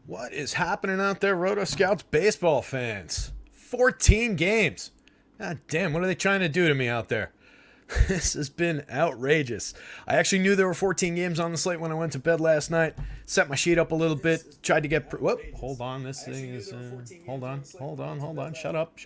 What is happening out there, rotoscouts baseball fans? 14 games. God damn, what are they trying to do to me out there? This has been outrageous. I actually knew there were 14 games on the slate when I went to bed last night. Set my sheet up a little bit. Tried to get... Whoop, hold on. This thing is... hold on. Shut up.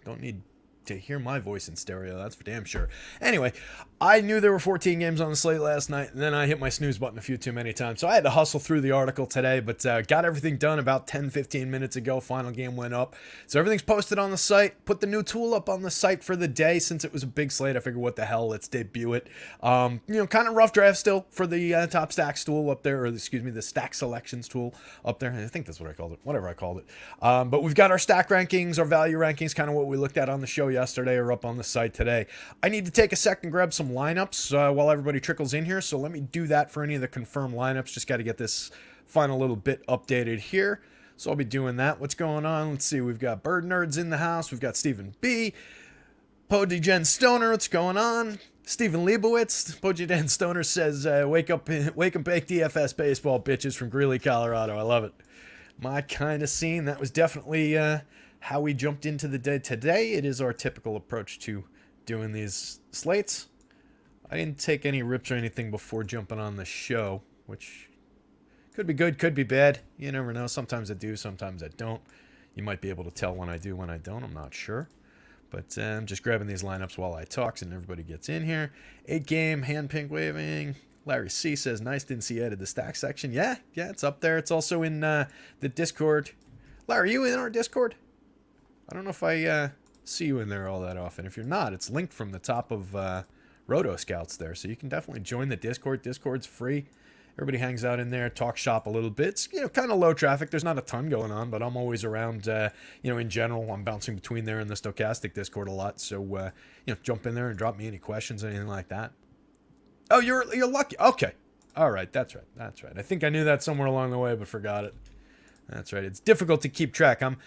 Don't need to hear my voice in stereo, that's for damn sure. Anyway, I knew there were 14 games on the slate last night, and then I hit my snooze button a few too many times, so I had to hustle through the article today, but got everything done about 10-15 minutes ago. Final game went up, so everything's posted on the site. Put the new tool up on the site for the day. Since it was a big slate, I figured, what the hell, let's debut it. Kind of rough draft still for the top stacks tool up there, or excuse me, the stack selections tool up there. I think that's what I called it, whatever I called it. But we've got our stack rankings, our value rankings, kind of what we looked at on the show yesterday, or up on the site today. I need to take a second, grab some lineups while everybody trickles in here, so let me do that for any of the confirmed lineups. Just got to get this final little bit updated here, so I'll be doing that. What's going on? Let's see. We've got Bird Nerds in the house. We've got Stephen B. Podigen Stoner, what's going on? Stephen Leibowitz. Podigen Stoner says, wake up and bake DFS baseball, bitches, from Greeley, Colorado. I love it. My kind of scene. That was definitely how we jumped into the day today. It is our typical approach to doing these slates. I didn't take any rips or anything before jumping on the show, which could be good, could be bad. You never know. Sometimes I do, sometimes I don't. You might be able to tell when I do, when I don't. I'm not sure. But I'm just grabbing these lineups while I talk, and everybody gets in here. 8-game, hand pink waving. Larry C says, nice, didn't see you added the stack section. Yeah, it's up there. It's also in the Discord. Larry, are you in our Discord? I don't know if I see you in there all that often. If you're not, it's linked from the top of rotoscouts there, so you can definitely join the Discord. Discord's free. Everybody hangs out in there, talk shop a little bit. It's, kind of low traffic. There's not a ton going on, but I'm always around, in general. I'm bouncing between there and the Stochastic Discord a lot, so, jump in there and drop me any questions, anything like that. Oh, you're lucky. Okay. All right, that's right. I think I knew that somewhere along the way, but forgot it. That's right. It's difficult to keep track. I'm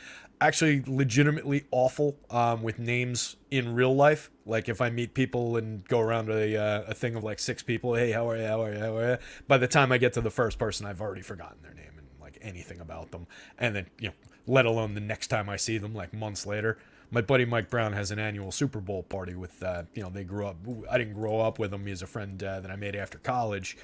actually legitimately awful with names in real life. Like, if I meet people and go around a thing of like 6 people, hey, how are you? By the time I get to the first person, I've already forgotten their name and like anything about them. And then, let alone the next time I see them, like months later. My buddy Mike Brown has an annual Super Bowl party with, they grew up. I didn't grow up with him. He's a friend that I made after college.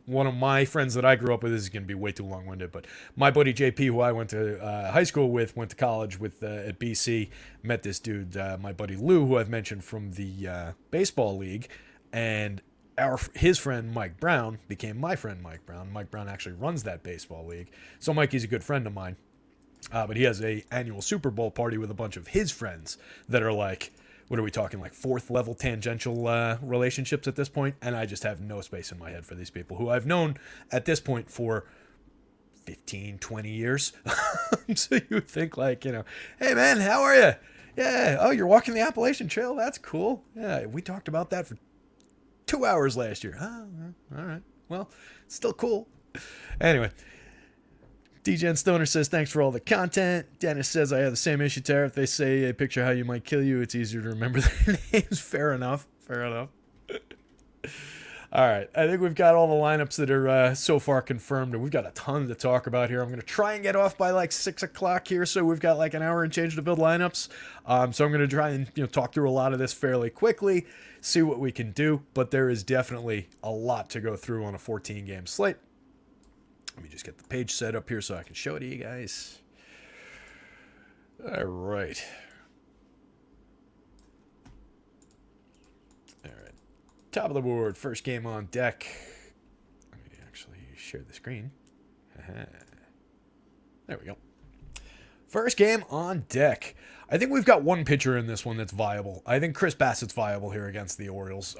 One of my friends that I grew up with, this is going to be way too long-winded, but my buddy JP, who I went to high school with, went to college with at BC, met this dude, my buddy Lou, who I've mentioned from the baseball league, and his friend Mike Brown became my friend Mike Brown. Mike Brown actually runs that baseball league, so Mikey's a good friend of mine, but he has a annual Super Bowl party with a bunch of his friends that are like, what are we talking, like 4th level tangential relationships at this point? And I just have no space in my head for these people who I've known at this point for 15, 20 years. So you would think like, hey man, how are you? Yeah. Oh, you're walking the Appalachian Trail? That's cool. Yeah, we talked about that for 2 hours last year. Oh, all right. Well, still cool. Anyway. DJ Stoner says, thanks for all the content. Dennis says, I have the same issue, Tara. If they say a picture how you might kill you, it's easier to remember their names. Fair enough. All right. I think we've got all the lineups that are so far confirmed, and we've got a ton to talk about here. I'm going to try and get off by like 6 o'clock here, so we've got like an hour and change to build lineups. So I'm going to try and talk through a lot of this fairly quickly, see what we can do, but there is definitely a lot to go through on a 14-game slate. Let me just get the page set up here so I can show it to you guys. All right. Top of the board. First game on deck. Let me actually share the screen. There we go. First game on deck. I think we've got one pitcher in this one that's viable. I think Chris Bassett's viable here against the Orioles.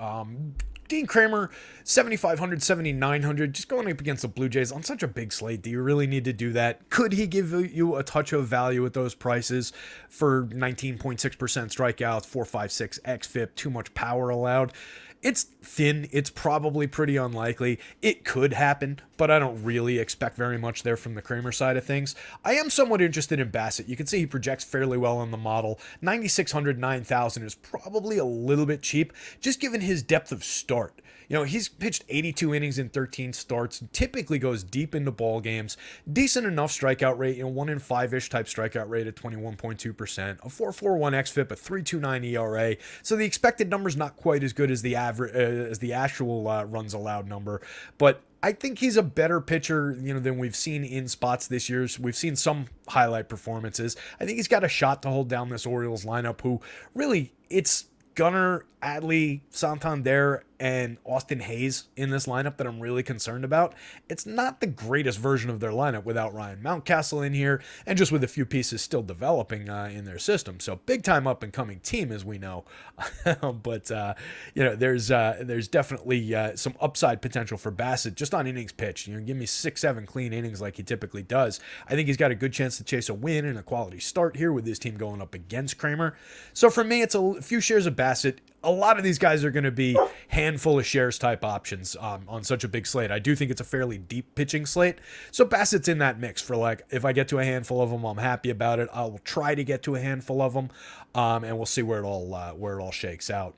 Dean Kramer, 7,500, 7,900, just going up against the Blue Jays on such a big slate. Do you really need to do that? Could he give you a touch of value at those prices for 19.6% strikeouts, 4.56 xFIP, too much power allowed? It's thin. It's probably pretty unlikely. It could happen, but I don't really expect very much there from the Kramer side of things. I am somewhat interested in Bassett. You can see he projects fairly well on the model. 9,600, 9,000 is probably a little bit cheap, just given his depth of start. You know, he's pitched 82 innings in 13 starts, typically goes deep into ball games, decent enough strikeout rate, 1 in 5-ish type strikeout rate at 21.2%, a 4.41 xFIP, a 3.29 ERA. So the expected number's not quite as good as the average, as the actual runs allowed number, but I think he's a better pitcher, than we've seen in spots this year. We've seen some highlight performances. I think he's got a shot to hold down this Orioles lineup, who really, it's Gunnar, Adley, Santander, and Austin Hayes in this lineup that I'm really concerned about. It's not the greatest version of their lineup without Ryan Mountcastle in here, and just with a few pieces still developing in their system. So big time up and coming team, as we know. But there's definitely some upside potential for Bassett just on innings pitched. Give me 6-7 clean innings like he typically does. I think he's got a good chance to chase a win and a quality start here with this team going up against Kramer. So for me, it's a few shares of Bassett. A lot of these guys are going to be handful of shares type options on such a big slate. I do think it's a fairly deep pitching slate. So Bassett's in that mix for, like, if I get to a handful of them, I'm happy about it. I'll try to get to a handful of them, and we'll see where it all shakes out.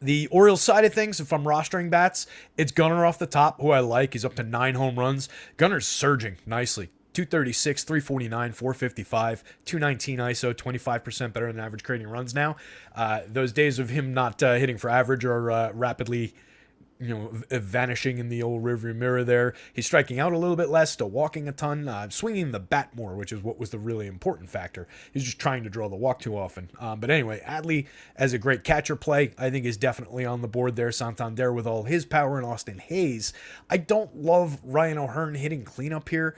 The Orioles side of things, if I'm rostering bats, it's Gunnar off the top, who I like. He's up to 9 home runs. Gunnar's surging nicely. 236, 349, 455, 219 ISO, 25% better than average creating runs now. Those days of him not hitting for average are rapidly vanishing in the old rearview mirror there. He's striking out a little bit less, still walking a ton, swinging the bat more, which is what was the really important factor. He's just trying to draw the walk too often. But anyway, Adley, as a great catcher play, I think is definitely on the board there. Santander with all his power, and Austin Hayes. I don't love Ryan O'Hearn hitting cleanup here.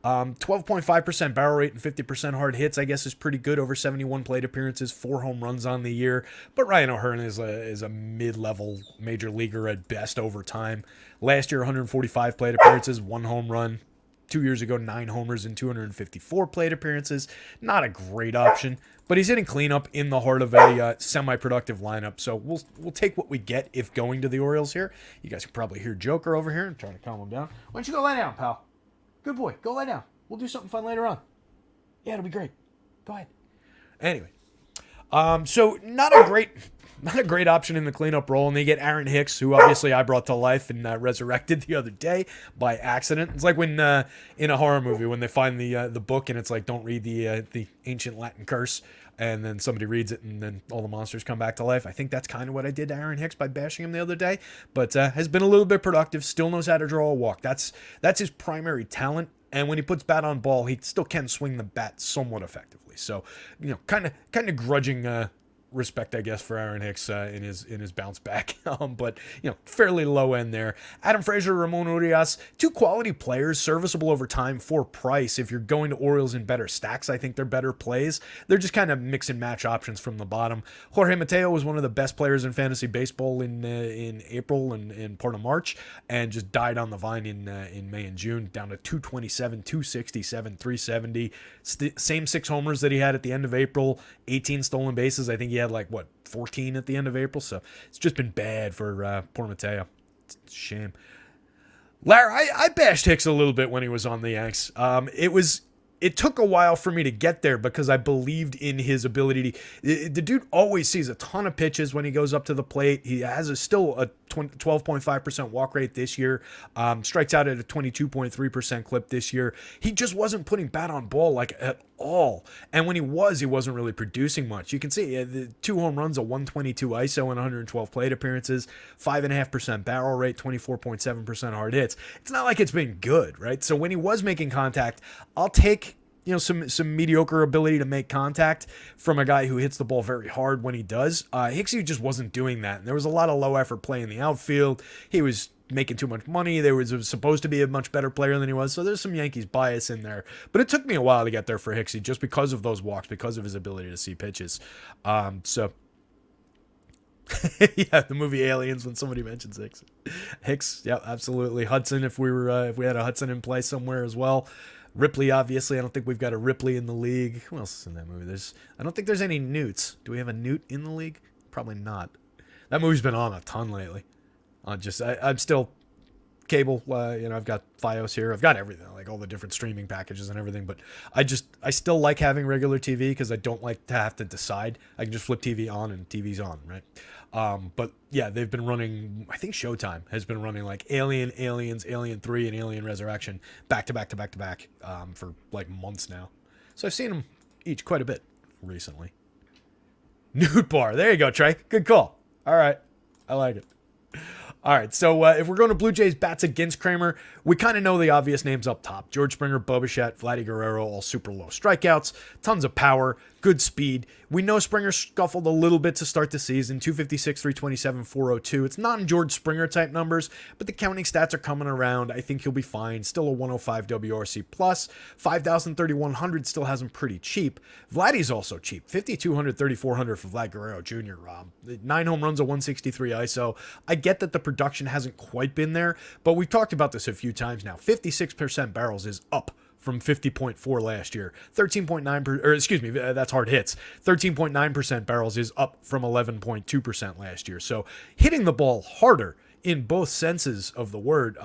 12.5% barrel rate and 50% hard hits, I guess, is pretty good over 71 plate appearances, 4 home runs on the year. But Ryan O'Hearn is a mid-level major leaguer at best over time. Last year, 145 plate appearances, 1 home run. 2 years ago, 9 homers and 254 plate appearances. Not a great option, but he's hitting cleanup in the heart of a semi-productive lineup. So we'll take what we get if going to the Orioles here. You guys can probably hear Joker over here. I'm trying to calm him down. Why don't you go lie down, pal? Good boy. Go lie down. We'll do something fun later on. Yeah, it'll be great. Go ahead. Anyway, so not a great option in the cleanup role, and they get Aaron Hicks, who obviously I brought to life and resurrected the other day by accident. It's like when in a horror movie when they find the book and it's like, don't read the ancient Latin curse, and then somebody reads it and then all the monsters come back to life. I think that's kind of what I did to Aaron Hicks by bashing him the other day, but has been a little bit productive, still knows how to draw a walk. That's his primary talent, and when he puts bat on ball, he still can swing the bat somewhat effectively. So, kind of grudging respect, I guess, for Aaron Hicks in his bounce back, but fairly low end there. Adam Frazier, Ramon Urias, 2 quality players, serviceable over time for price. If you're going to Orioles in better stacks, I think they're better plays. They're just kind of mix and match options from the bottom. Jorge Mateo was one of the best players in fantasy baseball in April and part of March, and just died on the vine in May and June, down to 227, 267, 370. Same 6 homers that he had at the end of April, 18 stolen bases. I think he had 14 at the end of April. So it's just been bad for poor Mateo. It's a shame. Larry, I bashed Hicks a little bit when he was on the Yanks. It took a while for me to get there because I believed in his ability to. The dude always sees a ton of pitches when he goes up to the plate. He has still a 12.5% walk rate this year. Strikes out at a 22.3% clip this year. He just wasn't putting bat on ball at all. And when he wasn't really producing much. You can see the 2 home runs, a 122 ISO and 112 plate appearances, 5.5% barrel rate, 24.7% hard hits. It's not like it's been good, right? So when he was making contact, I'll take some mediocre ability to make contact from a guy who hits the ball very hard when he does. Hicksy just wasn't doing that. And there was a lot of low effort play in the outfield. He was making too much money. There was supposed to be a much better player than he was. So there's some Yankees bias in there. But it took me a while to get there for Hicksy just because of those walks, because of his ability to see pitches. So yeah, the movie Aliens, when somebody mentions Hicks, yeah, absolutely. Hudson, if we had a Hudson in play somewhere as well. Ripley, obviously. I don't think we've got a Ripley in the league. Who else is in that movie? I don't think there's any Newts. Do we have a Newt in the league? Probably not. That movie's been on a ton lately. I'm still cable. I've got FiOS here. I've got everything, like all the different streaming packages and everything. But I still like having regular TV because I don't like to have to decide. I can just flip TV on and TV's on, right? But yeah, they've been running. I think Showtime has been running like Alien, Aliens, Alien 3, and Alien Resurrection back to back to back to back for like months now. So I've seen them each quite a bit recently. Nude bar. There you go, Trey. Good call. All right. I like it. All right, so if we're going to Blue Jays bats against Kramer, we kind of know the obvious names up top. George Springer, Bo Bichette, Vladdy Guerrero, all super low strikeouts, tons of power, good speed. We know Springer scuffled a little bit to start the season, 256, 327, 402. It's not in George Springer type numbers, but the counting stats are coming around. I think he'll be fine. Still a 105 WRC plus. 5,000, 3,100 still has him pretty cheap. Vladdy's also cheap. 5,200, 3,400 for Vlad Guerrero Jr. 9 home runs, a 163 ISO. I get that the production hasn't quite been there, but we've talked about this a few times now. 56% barrels is up from 50.4 last year. 13.9%, that's hard hits. 13.9% barrels is up from 11.2% last year. So hitting the ball harder in both senses of the word,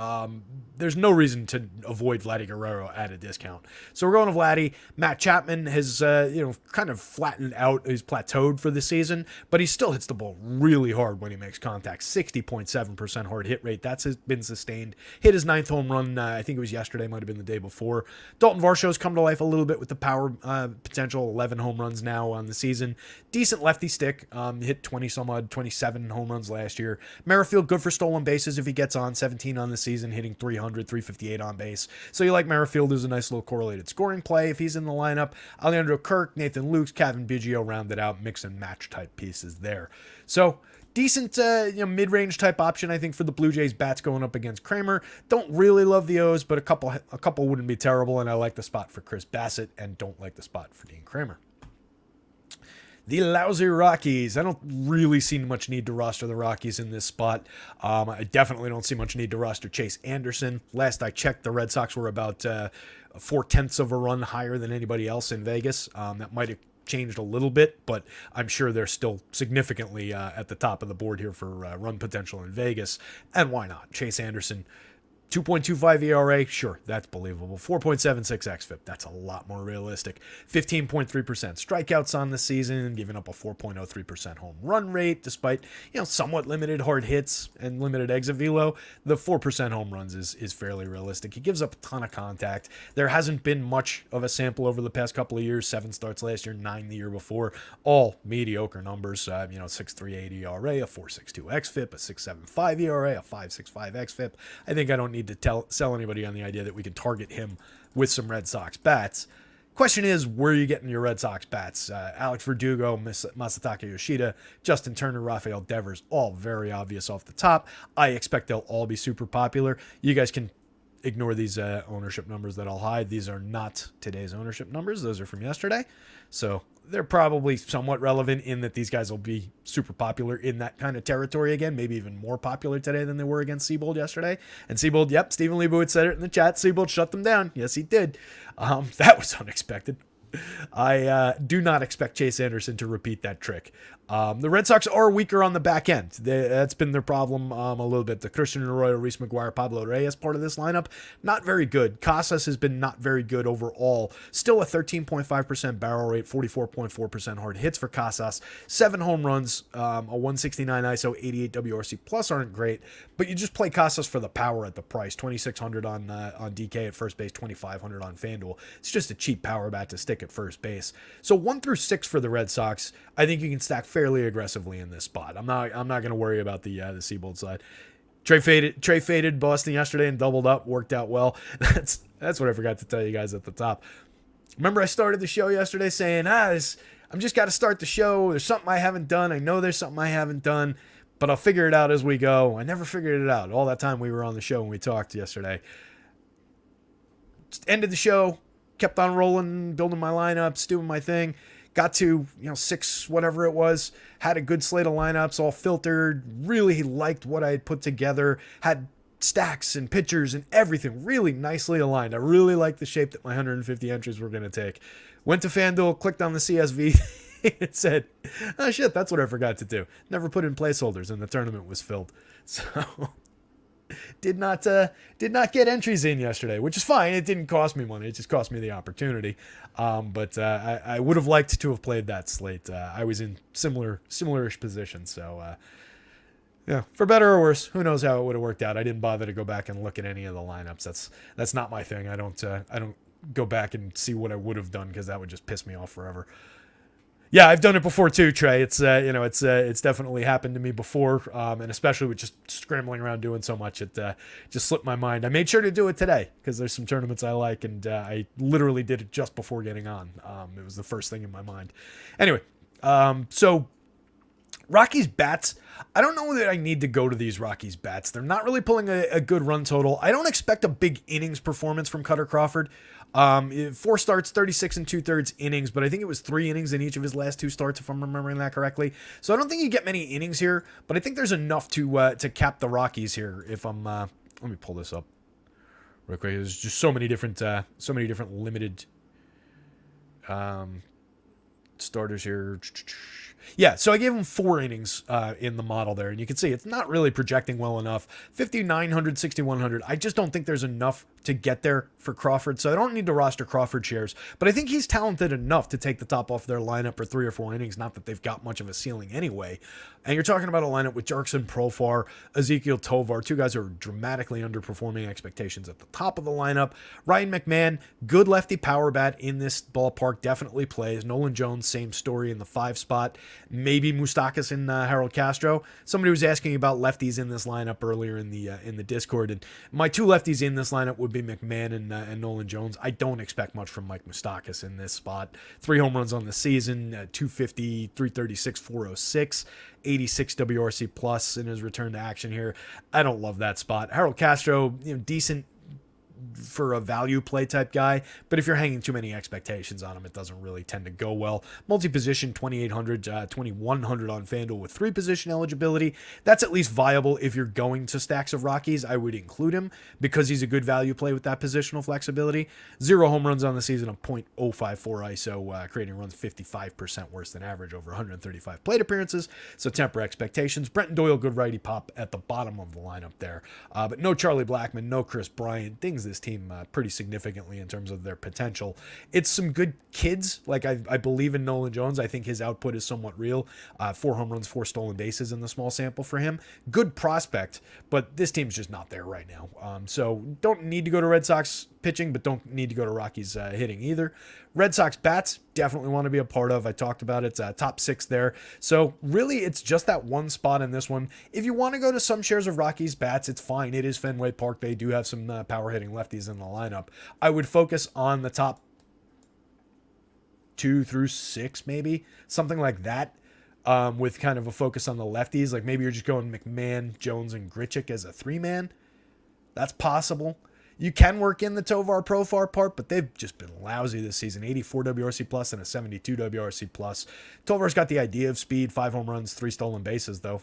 there's no reason to avoid Vladdy Guerrero at a discount. So we're going to Vladdy. Matt Chapman has, kind of flattened out. He's plateaued for the season, but he still hits the ball really hard when he makes contact. 60.7% hard hit rate. That's been sustained. Hit his 9th home run. I think it was yesterday. Might have been the day before. Dalton Varsho's come to life a little bit with the power potential. 11 home runs now on the season. Decent lefty stick. Hit 20 some odd, 27 home runs last year. Merrifield, good for stolen bases if he gets on. 17 on the season, hitting 300, 358 on base. So you like Merrifield as a nice little correlated scoring play if he's in the lineup. Alejandro Kirk, Nathan Lukes, Kevin Biggio rounded out, mix and match type pieces there. So decent mid-range type option, I think, for the Blue Jays bats going up against Kramer. Don't really love the O's, but a couple wouldn't be terrible, and I like the spot for Chris Bassett and don't like the spot for Dean Kramer. The lousy Rockies. I don't really see much need to roster the Rockies in this spot. I definitely don't see much need to roster Chase Anderson. Last I checked, the Red Sox were about 0.4 of a run higher than anybody else in Vegas. That might have changed a little bit, but I'm sure they're still significantly at the top of the board here for run potential in Vegas. And why not? Chase Anderson, 2.25 ERA, sure, that's believable. 4.76 xFIP, that's a lot more realistic. 15.3% strikeouts on the season, giving up a 4.03% home run rate, despite somewhat limited hard hits and limited exit velo. The 4% home runs is fairly realistic. He gives up a ton of contact. There hasn't been much of a sample over the past couple of years. 7 starts last year, 9 the year before, all mediocre numbers. 6.38 ERA, a 4.62 xFIP, a 6.75 ERA, a 5.65 xFIP. I think I don't need to sell anybody on the idea that we can target him with some Red Sox bats. Question is, where are you getting your Red Sox bats? Alex Verdugo, Masataka Yoshida, Justin Turner, Rafael Devers, all very obvious off the top. I expect they'll all be super popular. You guys can ignore these ownership numbers that I'll hide. These are not today's ownership numbers. Those are from yesterday. So they're probably somewhat relevant in that these guys will be super popular in that kind of territory again, maybe even more popular today than they were against Seabold yesterday. And Seabold, yep, Stephen Leibowitz said it in the chat. Seabold shut them down. Yes, he did. That was unexpected. I do not expect Chase Anderson to repeat that trick. The Red Sox are weaker on the back end. That's been their problem a little bit. The Christian Arroyo, Reese McGuire, Pablo Reyes part of this lineup, not very good. Casas has been not very good overall. Still a 13.5% barrel rate, 44.4% hard hits for Casas. 7 home runs, a 169 ISO, 88 WRC plus aren't great, but you just play Casas for the power at the price. 2,600 on DK at first base, 2,500 on FanDuel. It's just a cheap power bat to stick at first base. So 1 through 6 for the Red Sox, I think you can stack fairly aggressively in this spot. I'm not going to worry about the Seabold side. Trey faded Boston yesterday and doubled up, worked out well. That's what I forgot to tell you guys at the top. Remember I started the show yesterday saying, I'm just got to start the show. There's something I haven't done. I know there's something I haven't done, but I'll figure it out as we go. I never figured it out. All that time we were on the show and we talked yesterday. Just ended the show, kept on rolling, building my lineups, doing my thing. Got to 6, whatever it was, had a good slate of lineups, all filtered, really liked what I had put together, had stacks and pitchers and everything really nicely aligned. I really liked the shape that my 150 entries were going to take. Went to FanDuel, clicked on the CSV It said, oh shit, that's what I forgot to do. Never put in placeholders and the tournament was filled. So did not get entries in yesterday, which is fine. It didn't cost me money. It just cost me the opportunity. But I would have liked to have played that slate. I was in similar-ish position. So yeah, for better or worse, who knows how it would have worked out. I didn't bother to go back and look at any of the lineups. That's not my thing. I don't go back and see what I would have done because that would just piss me off forever. Yeah, I've done it before too, Trey. It's it's definitely happened to me before, and especially with just scrambling around doing so much, it just slipped my mind. I made sure to do it today because there's some tournaments I like, and I literally did it just before getting on. It was the first thing in my mind. Anyway, so Rockies bats. I don't know that I need to go to these Rockies bats. They're not really pulling a good run total. I don't expect a big innings performance from Cutter Crawford. 4 starts, 36 2/3 innings, but I think it was 3 innings in each of his last 2 starts, if I'm remembering that correctly. So I don't think you get many innings here, but I think there's enough to cap the Rockies here. If I'm, let me pull this up real quick. There's just so many different limited starters here. Yeah, so I gave him 4 innings in the model there, and you can see it's not really projecting well enough. 5,900, 6,100. I just don't think there's enough to get there for Crawford, so I don't need to roster Crawford shares, but I think he's talented enough to take the top off their lineup for 3 or 4 innings, not that they've got much of a ceiling anyway. And you're talking about a lineup with Jerkson Profar, Ezekiel Tovar, 2 guys who are dramatically underperforming expectations at the top of the lineup. Ryan McMahon, good lefty power bat in this ballpark, definitely plays. Nolan Jones, same story in the 5 spot. Maybe Moustakas and Harold Castro. Somebody was asking about lefties in this lineup earlier in the Discord, and my 2 lefties in this lineup would be McMahon and Nolan Jones. I don't expect much from Mike Moustakas in this spot. 3 home runs on the season, 250, 336, 406, 86 WRC plus in his return to action here. I don't love that spot. Harold Castro, decent for a value play type guy, but if you're hanging too many expectations on him, it doesn't really tend to go well. Multi-position, 2,800, 2,100 on FanDuel with 3 position eligibility. That's at least viable if you're going to stacks of Rockies. I would include him because he's a good value play with that positional flexibility. 0 home runs on the season, a .054 ISO, creating runs 55% worse than average over 135 plate appearances, so temper expectations. Brenton Doyle, good righty pop at the bottom of the lineup there, but no Charlie Blackmon, no Chris Bryant. Things this team pretty significantly in terms of their potential. It's some good kids. Like I believe in Nolan Jones. I think his output is somewhat real. 4 home runs, 4 stolen bases in the small sample for him. Good prospect, but this team's just not there right now. So don't need to go to Red Sox pitching, but don't need to go to Rockies hitting either. Red Sox bats, definitely want to be a part of. I talked about it. Top 6 there. So really, it's just that one spot in this one. If you want to go to some shares of Rockies bats, it's fine. It is Fenway Park. They do have some power hitting lefties in the lineup. I would focus on the top 2 through 6, maybe something like that. With kind of a focus on the lefties. Like maybe you're just going McMahon, Jones, and Grichuk as a 3-man. That's possible. You can work in the Tovar Profar part, but they've just been lousy this season. 84 WRC plus and a 72 WRC plus. Tovar's got the idea of speed, 5 home runs, 3 stolen bases, though.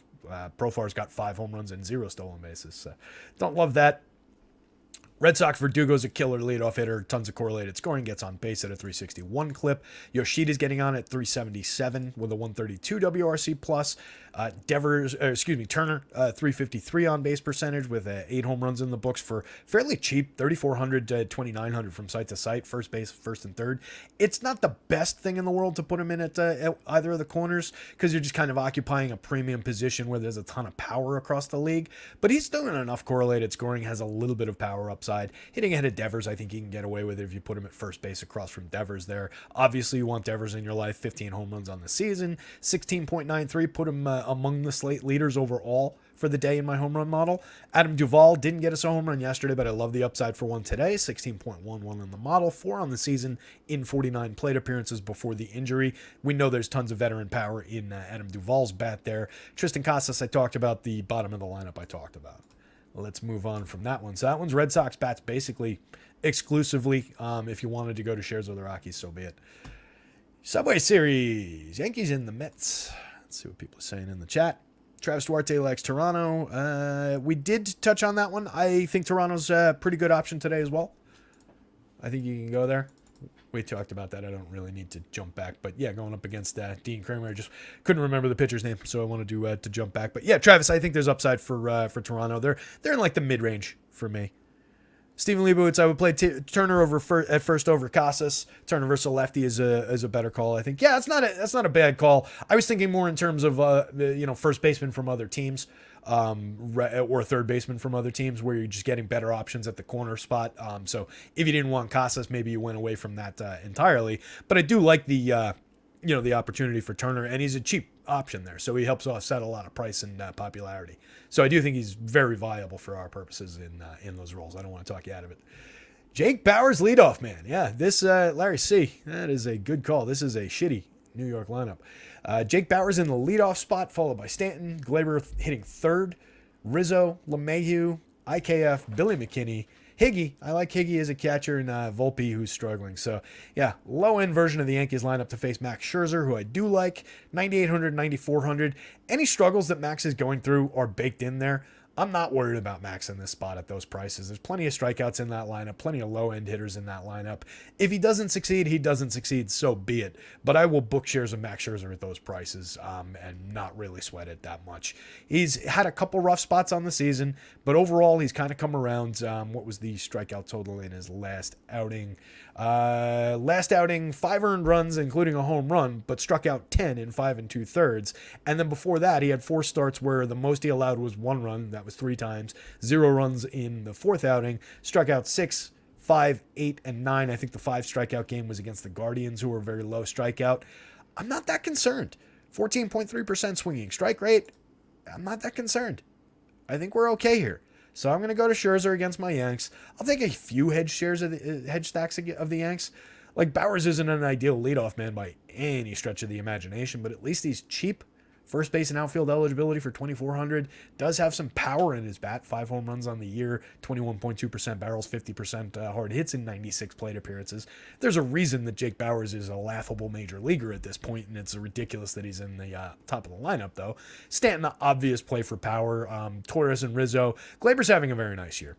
Profar's got 5 home runs and 0 stolen bases. So don't love that. Red Sox, Verdugo's a killer leadoff hitter, tons of correlated scoring, gets on base at a 361 clip. Yoshida's getting on at 377 with a 132 WRC plus. Turner, 353 on base percentage with 8 home runs in the books for fairly cheap, 3,400 to 2,900 from site to site, first base, first and third. It's not the best thing in the world to put him in at either of the corners because you're just kind of occupying a premium position where there's a ton of power across the league, but he's doing enough correlated scoring, has a little bit of power upside. Hitting ahead of Devers, I think you can get away with it if you put him at first base across from Devers there. Obviously, you want Devers in your life, 15 home runs on the season, 16.93, put him among the slate leaders overall for the day in my home run model. Adam Duvall didn't get us a home run yesterday, but I love the upside for one today. 16.11 in the model, 4 on the season in 49 plate appearances before the injury. We know there's tons of veteran power in Adam Duvall's bat there. Tristan Casas, I talked about. The bottom of the lineup I talked about. Let's move on from that one. So that one's Red Sox bats basically exclusively. If you wanted to go to shares of the Rockies, so be it. Subway Series, Yankees and the Mets. Let's see what people are saying in the chat. Travis Duarte likes Toronto. We did touch on that one. I think Toronto's a pretty good option today as well. I think you can go there. We talked about that. I don't really need to jump back, but yeah, going up against Dean Kramer, I just couldn't remember the pitcher's name, so I wanted to jump back. But yeah, Travis, I think there's upside for Toronto. They're in like the mid range for me. Steven Leibowitz, I would play Turner at first over Casas. Turner versus a lefty is a better call, I think. Yeah, that's not a bad call. I was thinking more in terms of first baseman from other teams, or third baseman from other teams, where you're just getting better options at the corner spot. So if you didn't want Casas, maybe you went away from that entirely. But I do like the opportunity for Turner, and he's a cheap option there, so he helps offset a lot of price and popularity. So I do think he's very viable for our purposes in those roles. I don't want to talk you out of it. Jake Bauers, leadoff man. Yeah, this Larry C. That is a good call. This is a shitty New York lineup. Jake Bauers in the leadoff spot, followed by Stanton, Glaber hitting third, Rizzo, LeMahieu, IKF, Billy McKinney, Higgy. I like Higgy as a catcher, and Volpe, who's struggling. So, yeah, low-end version of the Yankees lineup to face Max Scherzer, who I do like. 9,800, 9,400. Any struggles that Max is going through are baked in there. I'm not worried about Max in this spot at those prices. There's plenty of strikeouts in that lineup, plenty of low-end hitters in that lineup. If he doesn't succeed, he doesn't succeed, so be it. But I will book shares of Max Scherzer at those prices and not really sweat it that much. He's had a couple rough spots on the season, but overall he's kind of come around. What was the strikeout total in his last outing? 5 earned runs, including a home run, but struck out 10 in 5 2/3. And then before that, he had 4 starts where the most he allowed was 1 run. That was 3 times. 0 runs in the 4th outing. Struck out 6, 5, 8, and 9. I think the 5 strikeout game was against the Guardians, who were very low strikeout. I'm not that concerned. 14.3% swinging strike rate. I'm not that concerned. I think we're okay here. So I'm going to go to Scherzer against my Yanks. I'll take a few hedge stacks of the Yanks. Like, Bauers isn't an ideal leadoff man by any stretch of the imagination, but at least he's cheap. First base and outfield eligibility for 2,400. Does have some power in his bat. 5 home runs on the year, 21.2% barrels, 50% hard hits in 96 plate appearances. There's a reason that Jake Bauers is a laughable major leaguer at this point, and it's ridiculous that he's in the top of the lineup, though. Stanton, the obvious play for power. Torres and Rizzo. Glaber's having a very nice year.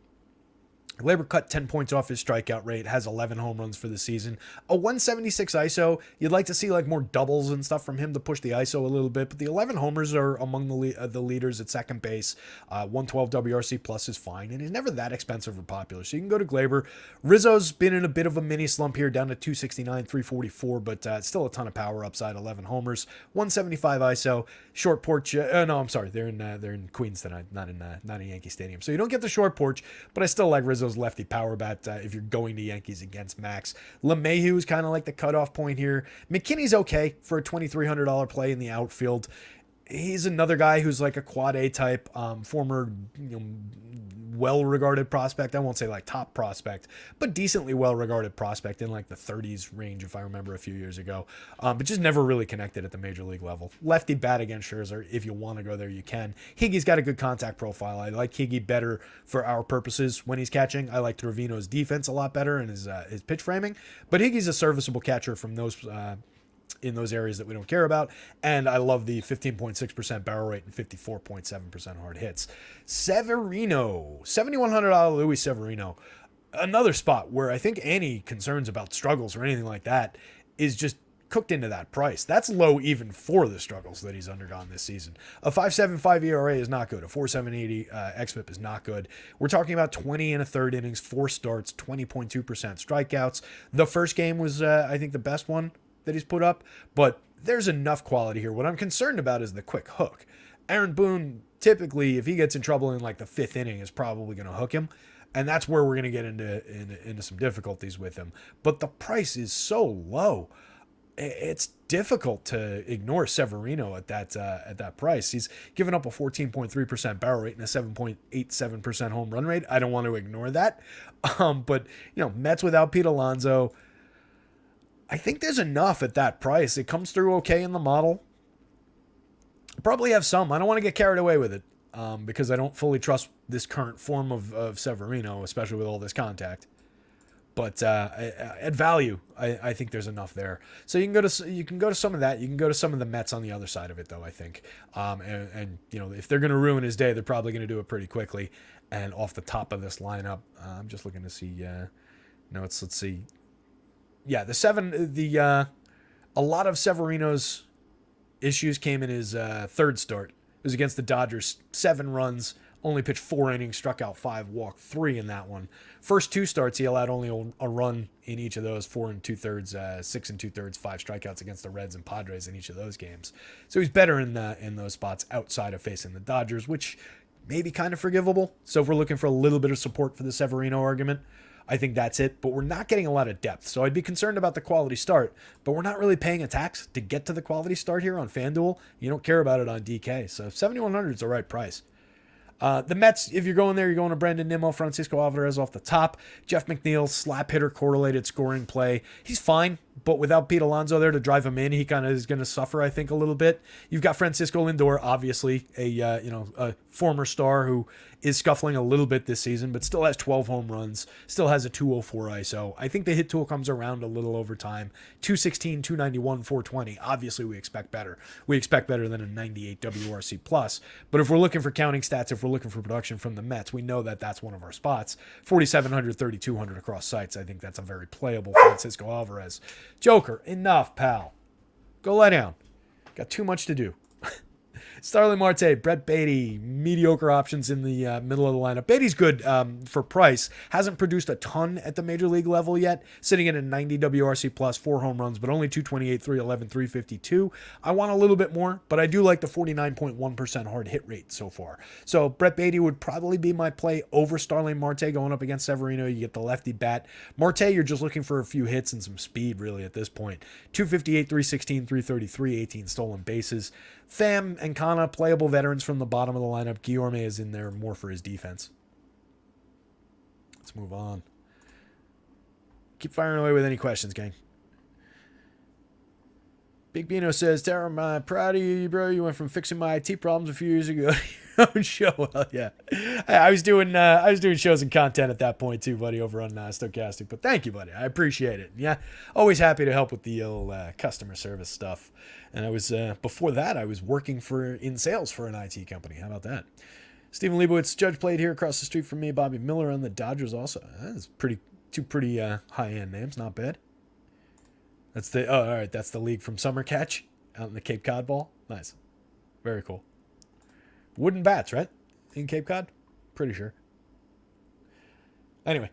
Glaber cut 10 points off his strikeout rate, has 11 home runs for the season. A 176 ISO, you'd like to see like more doubles and stuff from him to push the ISO a little bit, but the 11 homers are among the leaders at second base. 112 WRC plus is fine, and he's never that expensive or popular, so you can go to Glaber. Rizzo's been in a bit of a mini slump here, down to 269, 344, but still a ton of power upside, 11 homers, 175 ISO, short porch. No, I'm sorry, they're in Queens tonight, not in Yankee Stadium, so you don't get the short porch, but I still like Rizzo's lefty power bat if you're going to Yankees against Max. LeMahieu is kind of like the cutoff point here. McKinney's okay for a $2,300 play in the outfield. He's another guy who's like a quad A type, former well-regarded prospect. I won't say like top prospect, but decently well-regarded prospect in like the 30s range, if I remember a few years ago, but just never really connected at the major league level. Lefty bat against Scherzer. If you want to go there, you can. Higgy's got a good contact profile. I like Higgy better for our purposes when he's catching. I like Trevino's defense a lot better and his pitch framing, but Higgy's a serviceable catcher from those in those areas that we don't care about. And I love the 15.6% barrel rate and 54.7% hard hits. Severino, $7,100 Luis Severino. Another spot where I think any concerns about struggles or anything like that is just cooked into that price. That's low even for the struggles that he's undergone this season. A 5.75 ERA is not good. A 4.780 xFIP is not good. We're talking about 20 and a third innings, 4 starts, 20.2% strikeouts. The first game was, I think, the best one that he's put up, but there's enough quality here. What I'm concerned about is the quick hook. Aaron Boone, typically, if he gets in trouble in like the 5th inning, is probably going to hook hhim, and that's where we're going to get into some difficulties with him. But the price is so low, it's difficult to ignore Severino at that price. He's given up a 14.3% barrel rate and a 7.87% home run rate. I don't want to ignore that, but Mets without Pete Alonso, I think there's enough at that price. It comes through okay in the model. Probably have some. I don't want to get carried away with it because I don't fully trust this current form of Severino, especially with all this contact. But at value, I think there's enough there. So you can go to some of that. You can go to some of the Mets on the other side of it, though. I think, and if they're going to ruin his day, they're probably going to do it pretty quickly. And off the top of this lineup, I'm just looking to see notes. Let's see. yeah, a lot of Severino's issues came in his third start. It was against the Dodgers. 7 runs, only pitched 4 innings, struck out 5, walked 3 in that one. First 2 starts, he allowed only a run in each of those, 4 2/3, 6 2/3, 5 strikeouts against the Reds and Padres in each of those games. So he's better in those spots outside of facing the Dodgers, which may be kind of forgivable. So if we're looking for a little bit of support for the Severino argument, I think that's it, but we're not getting a lot of depth. So I'd be concerned about the quality start, but we're not really paying a tax to get to the quality start here on FanDuel. You don't care about it on DK. So 7,100 is the right price. The Mets, if you're going there, you're going to Brandon Nimmo, Francisco Alvarez off the top. Jeff McNeil, slap hitter, correlated scoring play. He's fine, but without Pete Alonso there to drive him in, he kind of is going to suffer, I think, a little bit. You've got Francisco Lindor, obviously a former star who is scuffling a little bit this season, but still has 12 home runs, still has a 204 ISO. I think the hit tool comes around a little over time. 216, 291, 420. Obviously, we expect better. We expect better than a 98 WRC plus. But if we're looking for counting stats, if we're looking for production from the Mets, we know that that's one of our spots. 4,700, 3,200 across sites. I think that's a very playable Francisco Alvarez. Joker, enough, pal. Go lie down. Got too much to do. Starling Marte, Brett Beatty, mediocre options in the middle of the lineup. Beatty's good for price. Hasn't produced a ton at the major league level yet. Sitting in a 90 WRC plus, 4 home runs, but only 228, 311, 352. I want a little bit more, but I do like the 49.1% hard hit rate so far. So Brett Beatty would probably be my play over Starling Marte going up against Severino. You get the lefty bat. Marte, you're just looking for a few hits and some speed really at this point. 258, 316, 333, 18 stolen bases. Pham and Kana, playable veterans from the bottom of the lineup. Guillorme is in there more for his defense. Let's move on. Keep firing away with any questions, gang. Big Bino says, Tara, I'm proud of you, bro. You went from fixing my IT problems a few years ago to your own show. Well, yeah. I was doing shows and content at that point too, buddy, over on Stochastic. But thank you, buddy. I appreciate it. Yeah, always happy to help with the old customer service stuff. And I was before that, I was working in sales for an IT company. How about that? Stephen Leibowitz, Judge played here across the street from me. Bobby Miller on the Dodgers also. That's two pretty high-end names. Not bad. All right. That's the league from Summer Catch out in the Cape Cod Ball. Nice. Very cool. Wooden bats, right? In Cape Cod? Pretty sure. Anyway,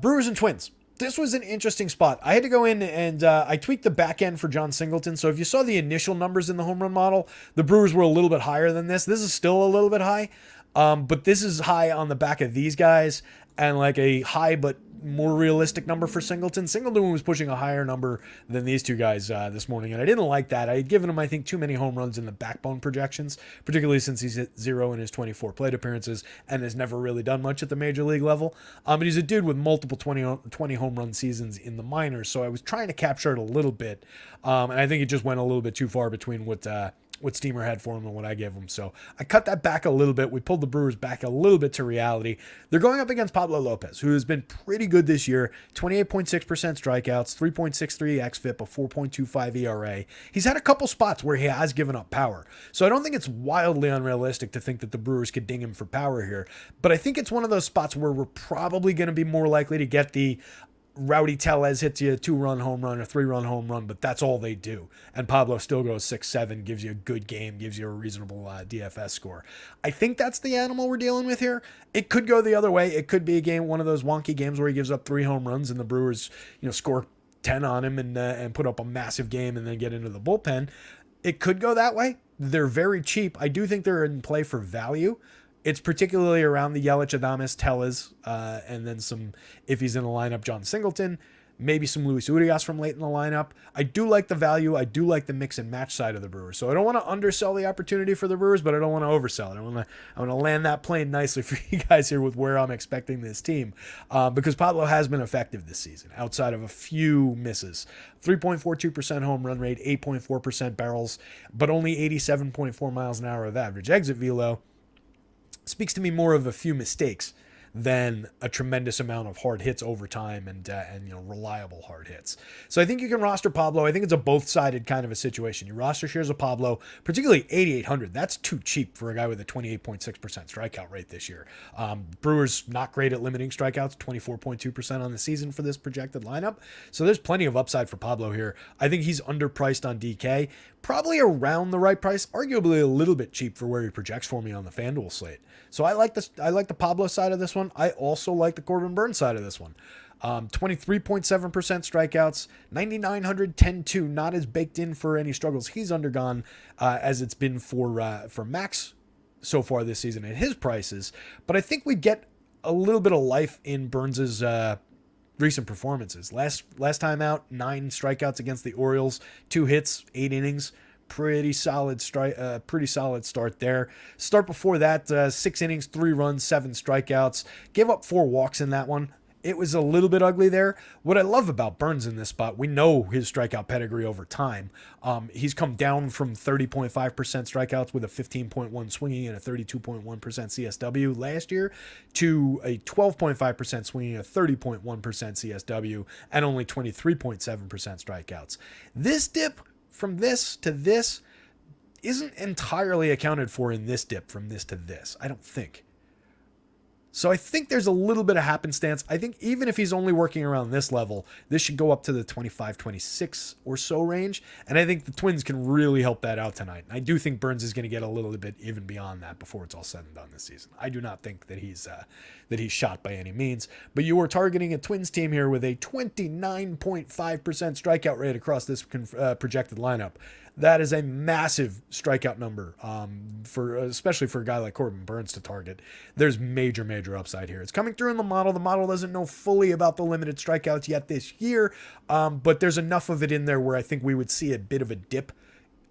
Brewers and Twins. This was an interesting spot. I had to go in and I tweaked the back end for John Singleton. So if you saw the initial numbers in the home run model, the Brewers were a little bit higher than this. This is still a little bit high, but this is high on the back of these guys and like a high but more realistic number for Singleton. Singleton was pushing a higher number than these two guys this morning, and I didn't like that. I had given him, I think, too many home runs in the backbone projections, particularly since he's hit 0 in his 24 plate appearances and has never really done much at the major league level. But he's a dude with multiple 20 home run seasons in the minors, so I was trying to capture it a little bit, and I think it just went a little bit too far between what Steamer had for him and what I gave him. So I cut that back a little bit. We pulled the Brewers back a little bit to reality. They're going up against Pablo Lopez, who has been pretty good this year. 28.6% strikeouts, 3.63 xFIP, a 4.25 ERA. He's had a couple spots where he has given up power. So I don't think it's wildly unrealistic to think that the Brewers could ding him for power here. But I think it's one of those spots where we're probably going to be more likely to get the Rowdy Tellez hits you a 2-run home run, a 3-run home run, but that's all they do. And Pablo still goes 6-7, gives you a good game, gives you a reasonable DFS score. I think that's the animal we're dealing with here. It could go the other way. It could be a game, one of those wonky games where he gives up 3 home runs and the Brewers, score 10 on him and put up a massive game and then get into the bullpen. It could go that way. They're very cheap. I do think they're in play for value. It's particularly around the Yelich, Adames, Tellez, and then some, if he's in the lineup, John Singleton, maybe some Luis Urias from late in the lineup. I do like the value. I do like the mix and match side of the Brewers. So I don't want to undersell the opportunity for the Brewers, but I don't want to oversell it. I want to land that plane nicely for you guys here with where I'm expecting this team, because Pablo has been effective this season outside of a few misses. 3.42% home run rate, 8.4% barrels, but only 87.4 miles an hour of average exit velo. Speaks to me more of a few mistakes than a tremendous amount of hard hits over time and reliable hard hits. So I think you can roster Pablo. I think it's a both-sided kind of a situation. You roster shares of Pablo, particularly 8,800. That's too cheap for a guy with a 28.6% strikeout rate this year. Brewers not great at limiting strikeouts, 24.2% on the season for this projected lineup. So there's plenty of upside for Pablo here. I think he's underpriced on DK, probably around the right price, arguably a little bit cheap for where he projects for me on the FanDuel slate. So I like this. I like the Pablo side of this one. I also like the Corbin Burnes side of this one. 23.7% strikeouts, 9,900, 10-2, not as baked in for any struggles he's undergone as it's been for Max so far this season at his prices. But I think we get a little bit of life in Burnes's recent performances. Last time out, 9 strikeouts against the Orioles, 2 hits, 8 innings. Pretty solid start there. Start before that, 6 innings, 3 runs, 7 strikeouts. Gave up 4 walks in that one. It was a little bit ugly there. What I love about Burnes in this spot, we know his strikeout pedigree over time. He's come down from 30.5% strikeouts with a 15.1 swinging and a 32.1% CSW last year to a 12.5% swinging, a 30.1% CSW, and only 23.7% strikeouts. This dip from this to this isn't entirely accounted for in this dip from this to this, I don't think. So I think there's a little bit of happenstance. I think even if he's only working around this level, this should go up to the 25, 26 or so range. And I think the Twins can really help that out tonight. I do think Burnes is going to get a little bit even beyond that before it's all said and done this season. I do not think that he's shot by any means. But you are targeting a Twins team here with a 29.5% strikeout rate across this projected lineup. That is a massive strikeout number especially for a guy like Corbin Burnes to target. There's major upside here. It's coming through in the model. The model doesn't know fully about the limited strikeouts yet this year, but there's enough of it in there where I think we would see a bit of a dip.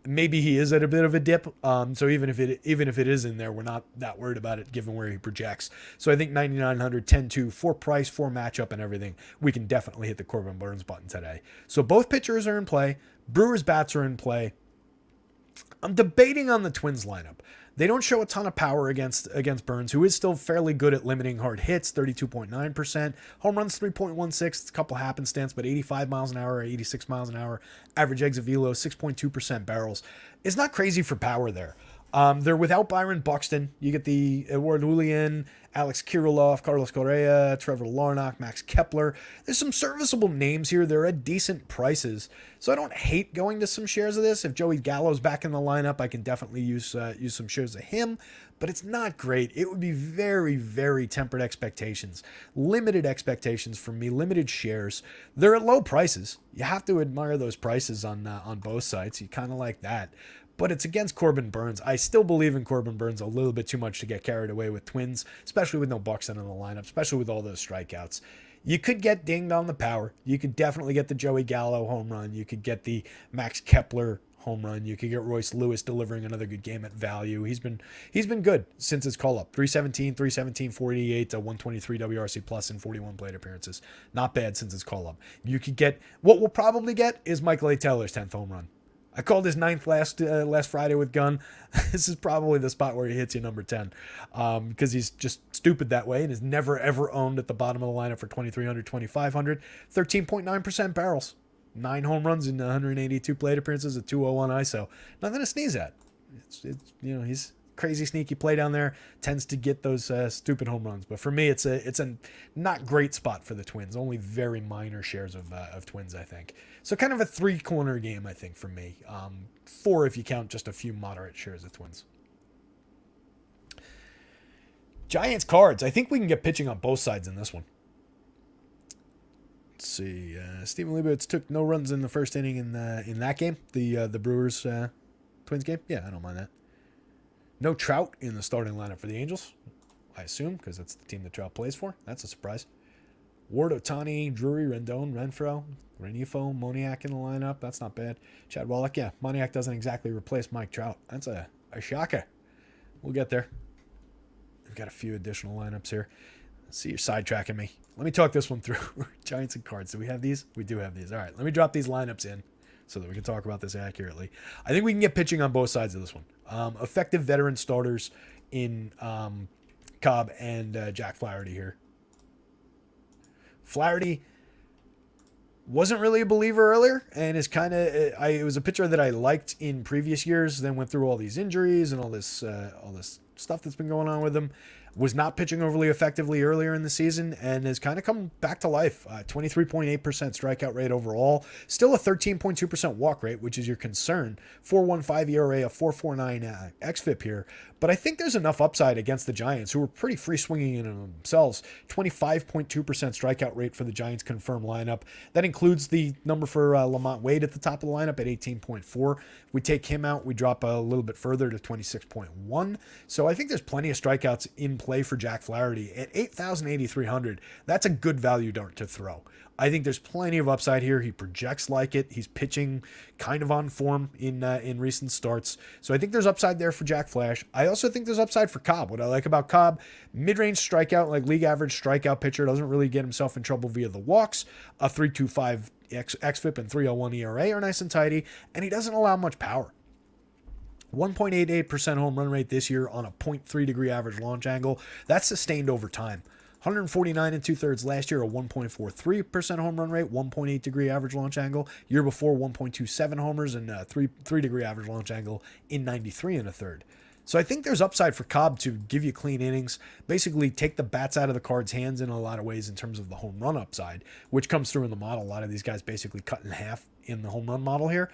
Maybe he is at a bit of a dip. So even if it is in there, we're not that worried about it given where he projects. So I think 9,900, 10-2, for price, for matchup and everything, we can definitely hit the Corbin Burnes button today. So both pitchers are in play. Brewers bats are in play. I'm debating on the Twins lineup. They don't show a ton of power against Burnes, who is still fairly good at limiting hard hits, 32.9%. Home runs, 3.16. It's a couple happenstance, but 85 miles an hour, 86 miles an hour. Average exit velo, 6.2% barrels. It's not crazy for power there. They're without Byron Buxton. You get the Edward Julian, Alex Kirilloff, Carlos Correa, Trevor Larnach, Max Kepler. There's some serviceable names here. They're at decent prices. So I don't hate going to some shares of this. If Joey Gallo's back in the lineup, I can definitely use some shares of him. But it's not great. It would be very tempered expectations. Limited expectations from me. Limited shares. They're at low prices. You have to admire those prices on both sides. You kind of like that. But it's against Corbin Burnes. I still believe in Corbin Burnes a little bit too much to get carried away with Twins, especially with no Buxton in the lineup, especially with all those strikeouts. You could get dinged on the power. You could definitely get the Joey Gallo home run. You could get the Max Kepler home run. You could get Royce Lewis delivering another good game at value. He's been good since his call up. 317, 488, 123 WRC plus in 41 plate appearances. Not bad since his call up. You could get, what we'll probably get is Michael A. Taylor's 10th home run. I called his 9th last Friday with Gunn. This is probably the spot where he hits you number 10 because he's just stupid that way and is never, ever owned at the bottom of the lineup for 2,300, 2,500. 13.9% barrels. 9 home runs in 182 plate appearances, a 201 ISO. Nothing to sneeze at. He's crazy sneaky play down there, tends to get those stupid home runs. But for me, it's a not great spot for the Twins. Only very minor shares of Twins, I think. So kind of a 3-corner game, I think, for me. 4 if you count just a few moderate shares of Twins. Giants Cards. I think we can get pitching on both sides in this one. Let's see. Steven Leibowitz took no runs in the first inning in that game, the Brewers Twins game. Yeah, I don't mind that. No Trout in the starting lineup for the Angels, I assume, because that's the team that Trout plays for. That's a surprise. Ward, Ohtani, Drury, Rendon, Renfroe, Renifo, Moniak in the lineup. That's not bad. Chad Wallach, yeah. Moniak doesn't exactly replace Mike Trout. That's a shocker. We'll get there. We've got a few additional lineups here. Let's see, you're sidetracking me. Let me talk this one through. Giants and Cards. Do we have these? We do have these. All right, let me drop these lineups in so that we can talk about this accurately. I think we can get pitching on both sides of this one. Effective veteran starters in Cobb and Jack Flaherty here. Flaherty wasn't really a believer earlier, and is kind of it was a pitcher that I liked in previous years. Then went through all these injuries and all this stuff that's been going on with him. Was not pitching overly effectively earlier in the season and has kind of come back to life. 23.8% strikeout rate overall. Still a 13.2% walk rate, which is your concern. 4.15 ERA, a 4.49 xFIP here. But I think there's enough upside against the Giants, who were pretty free swinging in themselves. 25.2% strikeout rate for the Giants confirmed lineup. That includes the number for Lamont Wade at the top of the lineup at 18.4. We take him out, we drop a little bit further to 26.1. So I think there's plenty of strikeouts in play for Jack Flaherty at 8,800. That's a good value dart to throw. I think there's plenty of upside here. He projects like it. He's pitching kind of on form in recent starts. So I think there's upside there for Jack Flash. I also think there's upside for Cobb. What I like about Cobb, mid-range strikeout, like league average strikeout pitcher, doesn't really get himself in trouble via the walks. A 3.25 xFIP and 3.01 ERA are nice and tidy, and he doesn't allow much power. 1.88% home run rate this year on a 0.3 degree average launch angle. That's sustained over time. 149 and 2/3 last year, a 1.43% home run rate, 1.8 degree average launch angle. Year before, 1.27 homers and 3 degree average launch angle in 93 and a third. So I think there's upside for Cobb to give you clean innings, basically take the bats out of the Cards' hands in a lot of ways in terms of the home run upside, which comes through in the model. A lot of these guys basically cut in half in the home run model here.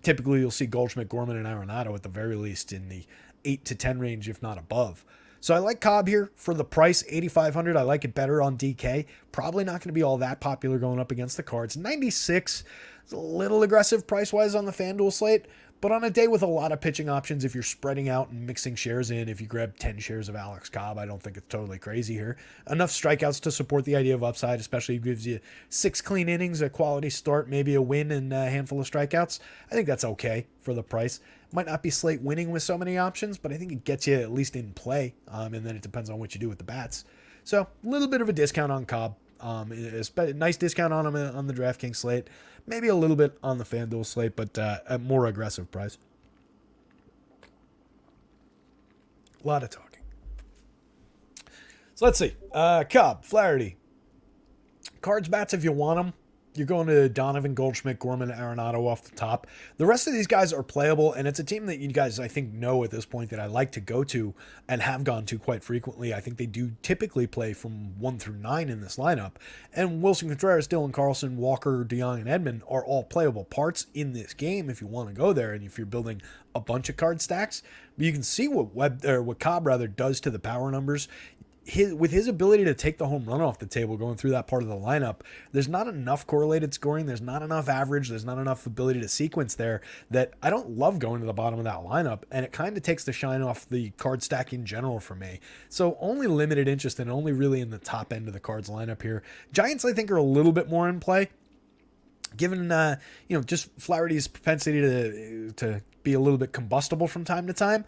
Typically, you'll see Goldschmidt, Gorman, and Arenado at the very least in the 8 to 10 range, if not above. So I like Cobb here for the price, 8,500. I like it better on DK. Probably not going to be all that popular going up against the Cards. 96 is a little aggressive price-wise on the FanDuel slate, but on a day with a lot of pitching options, if you're spreading out and mixing shares in, if you grab 10 shares of Alex Cobb, I don't think it's totally crazy here. Enough strikeouts to support the idea of upside, especially if it gives you 6 clean innings, a quality start, maybe a win, and a handful of strikeouts. I think that's okay for the price. Might not be slate winning with so many options, but I think it gets you at least in play, and then it depends on what you do with the bats. So a little bit of a discount on Cobb. A nice discount on him on the DraftKings slate. Maybe a little bit on the FanDuel slate, but a more aggressive price. A lot of talking. So let's see. Cobb, Flaherty. Cards bats if you want them. You're going to Donovan, Goldschmidt, Gorman, Arenado off the top. The rest of these guys are playable, and it's a team that you guys, I think, know at this point that I like to go to and have gone to quite frequently. I think they do typically play from 1 through 9 in this lineup. And Wilson Contreras, Dylan Carlson, Walker, DeYoung, and Edman are all playable parts in this game if you want to go there and if you're building a bunch of card stacks. But you can see what Cobb does to the power numbers. With his ability to take the home run off the table going through that part of the lineup, there's not enough correlated scoring. There's not enough average. There's not enough ability to sequence there that I don't love going to the bottom of that lineup. And it kind of takes the shine off the card stack in general for me. So only limited interest and only really in the top end of the Cards lineup here. Giants, I think, are a little bit more in play. Given, just Flaherty's propensity to be a little bit combustible from time to time.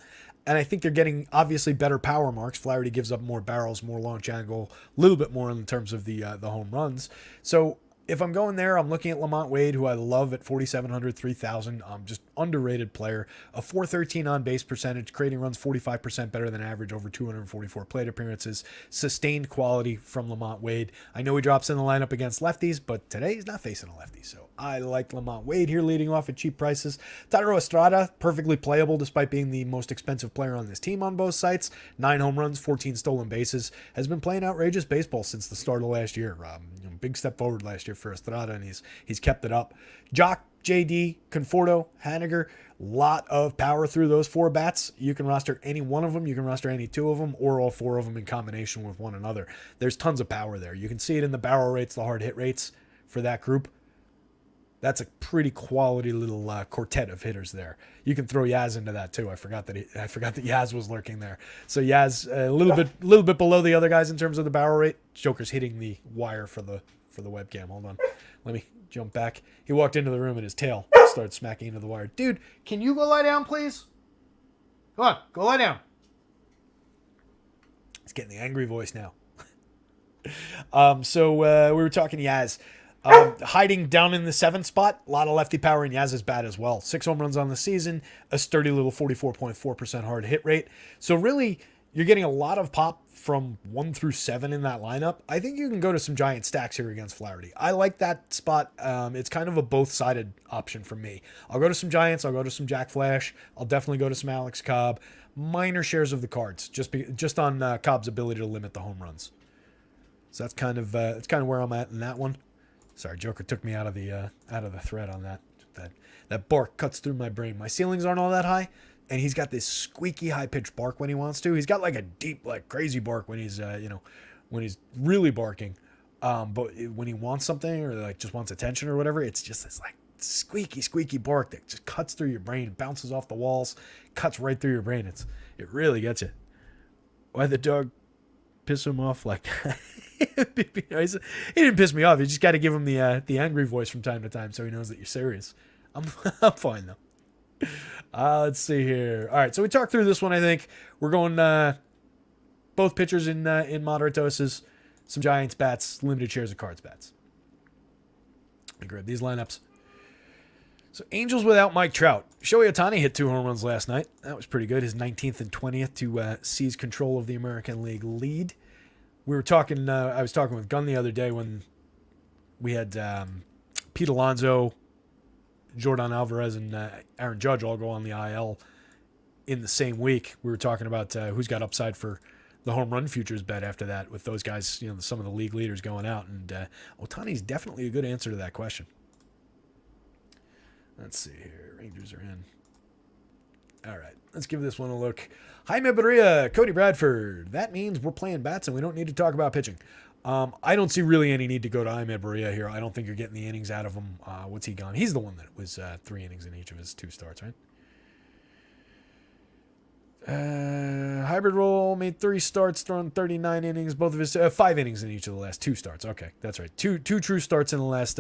And I think they're getting obviously better power marks. Flaherty gives up more barrels, more launch angle, a little bit more in terms of the home runs. So if I'm going there, I'm looking at Lamont Wade, who I love at 4,700, 3,000. Just underrated player. A 413 on base percentage, creating runs 45% better than average over 244 plate appearances. Sustained quality from Lamont Wade. I know he drops in the lineup against lefties, but today he's not facing a lefty. So I like Lamont Wade here leading off at cheap prices. Thairo Estrada, perfectly playable despite being the most expensive player on this team on both sites. 9 home runs, 14 stolen bases. Has been playing outrageous baseball since the start of last year. Big step forward last year for Estrada, and he's kept it up. Jock, JD, Conforto, Haniger, lot of power through those 4 bats. You can roster any one of them. You can roster any 2 of them or all 4 of them in combination with one another. There's tons of power there. You can see it in the barrel rates, the hard hit rates for that group. That's a pretty quality little quartet of hitters there. You can throw Yaz into that too. I forgot that Yaz was lurking there. So Yaz a little bit below the other guys in terms of the barrel rate. Joker's hitting the wire for the webcam. Hold on, let me jump back. He walked into the room and his tail started smacking into the wire. Dude, can you go lie down, please? Come on, go lie down. He's getting the angry voice now. So we were talking Yaz. Hiding down in the 7th spot, a lot of lefty power in Yaz's bat as well. 6 home runs on the season, a sturdy little 44.4% hard hit rate. So really, You're getting a lot of pop from 1 through 7 in that lineup. I think you can go to some giant stacks here against Flaherty. I like that spot. It's kind of a both-sided option for me. I'll go to some Giants. I'll go to some Jack Flash. I'll definitely go to some Alex Cobb. Minor shares of the cards, just on Cobb's ability to limit the home runs. So that's kind of where I'm at in that one. Sorry, Joker took me out of the thread on that. That bark cuts through my brain. My ceilings aren't all that high, and he's got this squeaky high-pitched bark when he wants to. He's got like a deep, like crazy bark when he's when he's really barking. But when he wants something or like just wants attention or whatever, it's just this like squeaky bark that just cuts through your brain, bounces off the walls, cuts right through your brain. It really gets you. Why the dog piss him off like that? He didn't piss me off. You just got to give him the angry voice from time to time so he knows that you're serious. I'm fine though. Let's see here. All right, so we talked through this one. I think we're going both pitchers in moderate doses, some Giants bats, limited shares of Cards bats. I grab these lineups. So Angels without Mike Trout. Shohei Ohtani hit 2 home runs last night. That was pretty good. His 19th and 20th to seize control of the American League lead. We were talking. I was talking with Gunn the other day when we had Pete Alonso, Jordan Alvarez, and Aaron Judge all go on the IL in the same week. We were talking about who's got upside for the home run futures bet after that with those guys, some of the league leaders going out. And Ohtani's definitely a good answer to that question. Let's see here. Rangers are in. All right, let's give this one a look. Jaime Barria, Cody Bradford. That means we're playing bats and we don't need to talk about pitching. I don't see really any need to go to Jaime Barria here. I don't think you're getting the innings out of him. What's he gone? He's the one that was 3 innings in each of his 2 starts, right? Hybrid role, made 3 starts, thrown 39 innings. Both of his 5 innings in each of the last 2 starts. Okay, that's right. Two true starts in the last